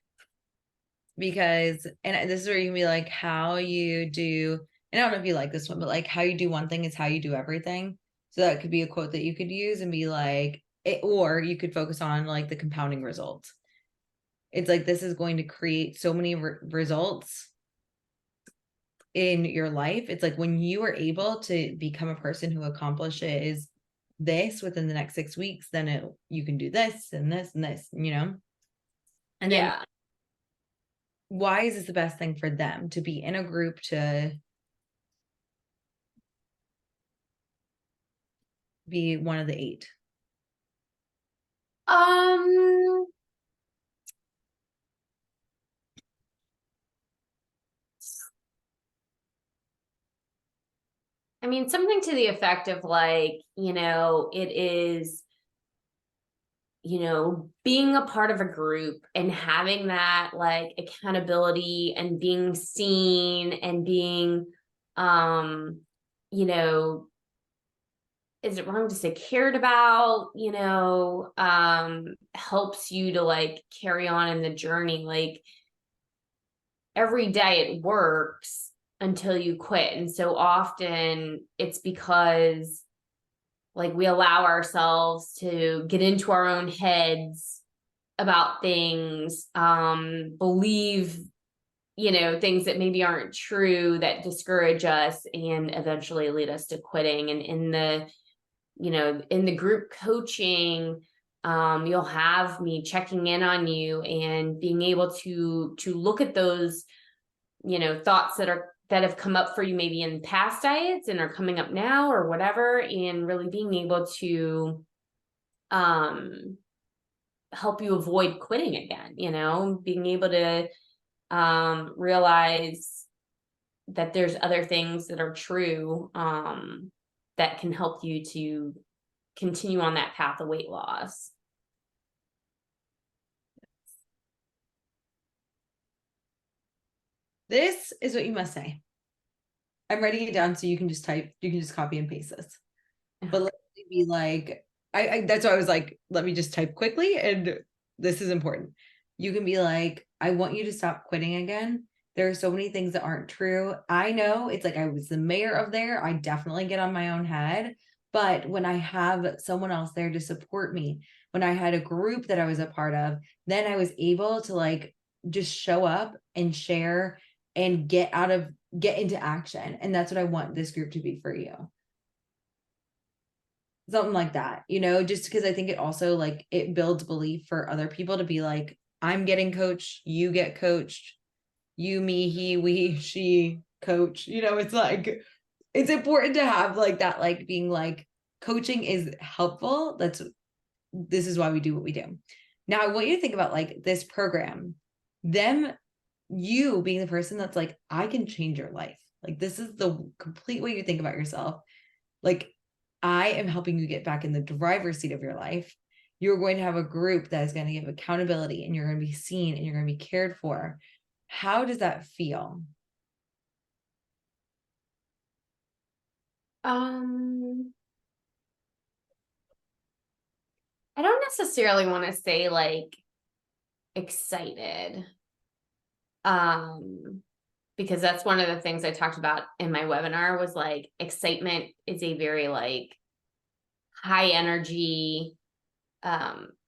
Because, and this is where you can be like, how you do, and I don't know if you like this one, but like how you do one thing is how you do everything. So that could be a quote that you could use and be like, or you could focus on like the compounding results. It's like, this is going to create so many results in your life. It's like when you are able to become a person who accomplishes this within the next 6 weeks, then you can do this and this and this, And then why is this the best thing for them to be in a group, to be one of the 8? I mean, something to the effect of like, it is, being a part of a group and having that like accountability and being seen and being, is it wrong to say cared about, helps you to like carry on in the journey. Like every day it works until you quit. And so often it's because like we allow ourselves to get into our own heads about things, believe, things that maybe aren't true, that discourage us and eventually lead us to quitting. And in the group coaching, you'll have me checking in on you and being able to look at those, thoughts that have come up for you maybe in past diets and are coming up now or whatever, and really being able to help you avoid quitting again, being able to realize that there's other things that are true, that can help you to continue on that path of weight loss. This is what you must say. I'm writing it down so you can just copy and paste this. But let me be like, I that's why I was like, let me just type quickly, and this is important. You can be like, I want you to stop quitting again. There are so many things that aren't true. I know it's like I was the mayor of there. I definitely get on my own head. But when I have someone else there to support me, when I had a group that I was a part of, then I was able to like just show up and share and get into action. And that's what I want this group to be for you. Something like that, just because I think it also like it builds belief for other people to be like, I'm getting coached, you get coached, you, me, he, we, she coach, it's like, it's important to have like that, like being like, coaching is helpful. This is why we do what we do. Now, I want you to think about like this program, you being the person that's like, I can change your life. Like, this is the complete way you think about yourself. Like, I am helping you get back in the driver's seat of your life. You're going to have a group that is going to give accountability, and you're going to be seen, and you're going to be cared for. How does that feel? I don't necessarily want to say like excited, because that's one of the things I talked about in my webinar, was like excitement is a very like high energy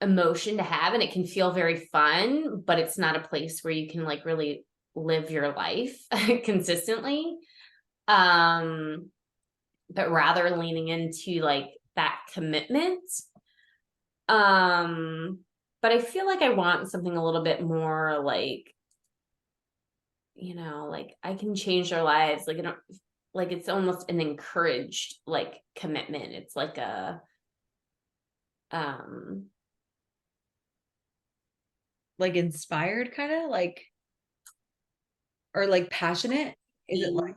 emotion to have, and it can feel very fun, but it's not a place where you can like really live your life consistently. But rather leaning into like that commitment. But I feel like I want something a little bit more like, like I can change their lives. Like, like it's almost an encouraged like commitment. It's like um, Like inspired kind of like, or like passionate? Is it like,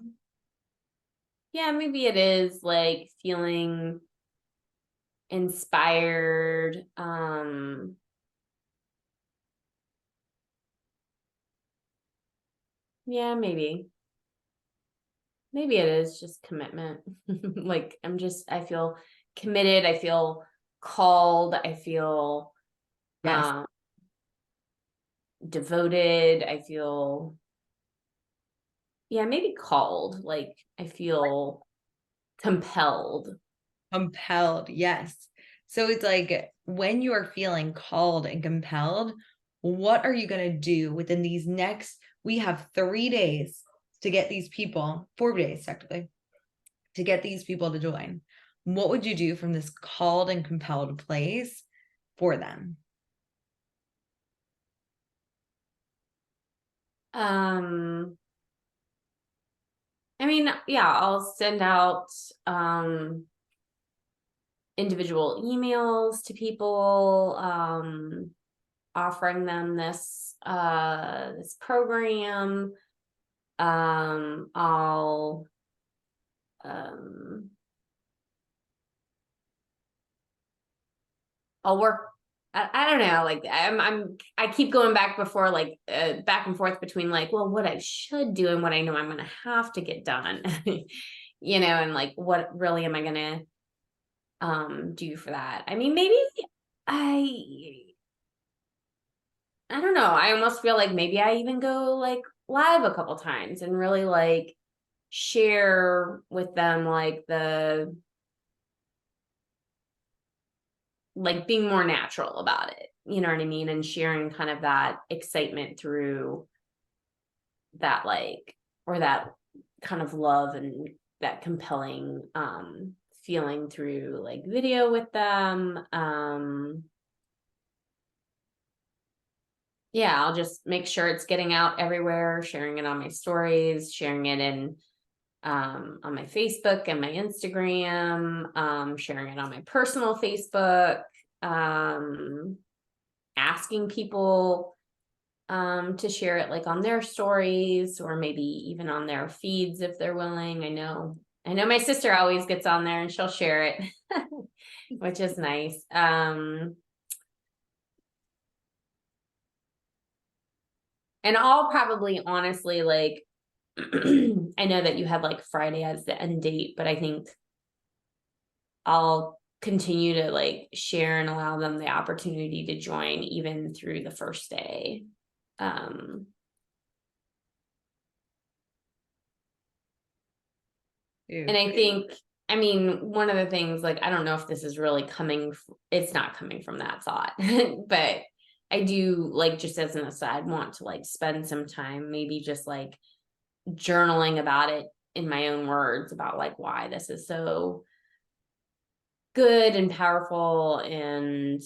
yeah, maybe it is like feeling inspired. Yeah, maybe it is just commitment. Like I feel committed, I feel called, I feel yes, um devoted, I feel, yeah, maybe called, like I feel compelled. compelled? Yes. So it's like when you are feeling called and compelled, what are you going to do within these next? We have 3 days to get these people, 4 days technically, to get these people to join. What would you do from this called and compelled place for them? um I mean, yeah, I'll send out individual emails to people, offering them this program. I'll um I'll work. I don't know, like I keep going back back and forth between like, well, what I should do and what I know I'm gonna have to get done. And like what really am I gonna do for that? I mean, maybe I I don't know. I almost feel like maybe I even go like live a couple times and really like share with them like being more natural about it. You know what I mean? And sharing kind of that excitement through that or that kind of love and that compelling feeling through like video with them. Yeah, I'll just make sure it's getting out everywhere, sharing it on my stories, sharing it in on my Facebook and my Instagram, sharing it on my personal Facebook, asking people to share it like on their stories or maybe even on their feeds if they're willing. I know my sister always gets on there and she'll share it, which is nice. And I'll probably honestly like I know that you had like Friday as the end date, but I think I'll continue to like share and allow them the opportunity to join even through the first day. Um, and I think, I mean, one of the things, like, I don't know if this is really it's not coming from that thought, but I do like, just as an aside, want to like spend some time, maybe just like journaling about it in my own words about like why this is so good and powerful and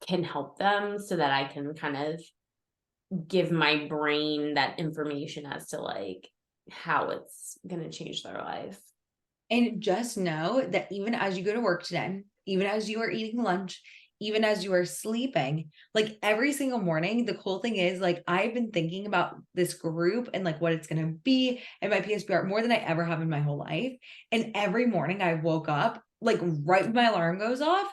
can help them so that I can kind of give my brain that information as to like how it's going to change their life. And just know that even as you go to work today, even as you are eating lunch, even as you are sleeping, like every single morning, the cool thing is like I've been thinking about this group and like what it's going to be and my PSBR more than I ever have in my whole life. And every morning I woke up like right when my alarm goes off.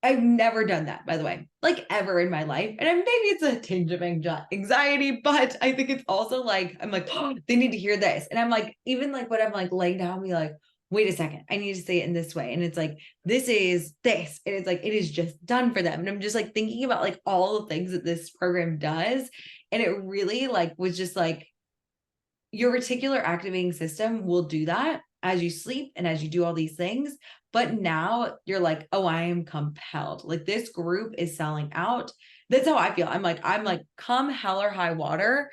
I've never done that, by the way, like ever in my life. And maybe it's a tinge of anxiety, but I think it's also like, I'm like, oh, they need to hear this. And I'm like, even like when I'm like laying down, be like, wait a second, I need to say it in this way. And it's like, this is this. And it's like, it is just done for them. And I'm just like thinking about like all the things that this program does. And it really like was just like, your reticular activating system will do that as you sleep and as you do all these things. But now you're like, oh, I am compelled. Like this group is selling out. That's how I feel. I'm like, come hell or high water,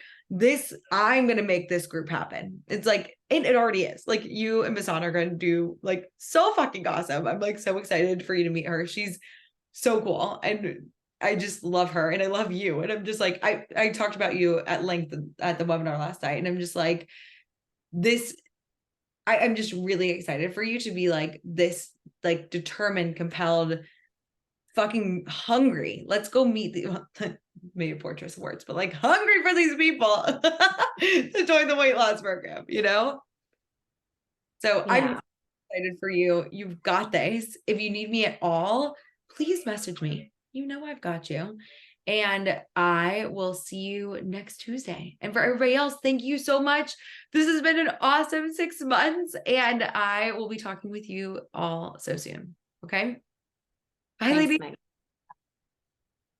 I'm gonna make this group happen. It's like, it already is. Like, you and Miss Anna are gonna do like so fucking awesome. I'm like so excited for you to meet her. She's so cool. And I just love her and I love you. And I'm just like, I talked about you at length at the webinar last night. And I'm just like, I'm just really excited for you to be like this, like determined, compelled, fucking hungry. Let's go meet maybe poor choice of words, but like hungry for these people to join the weight loss program, you know? So I'm Yeah. excited for you. You've got this. If you need me at all, please message me. You know I've got you. And I will see you next Tuesday. And for everybody else, thank you so much. This has been an awesome 6 months, and I will be talking with you all so soon. Okay? Bye, Thanks, ladies. Megan.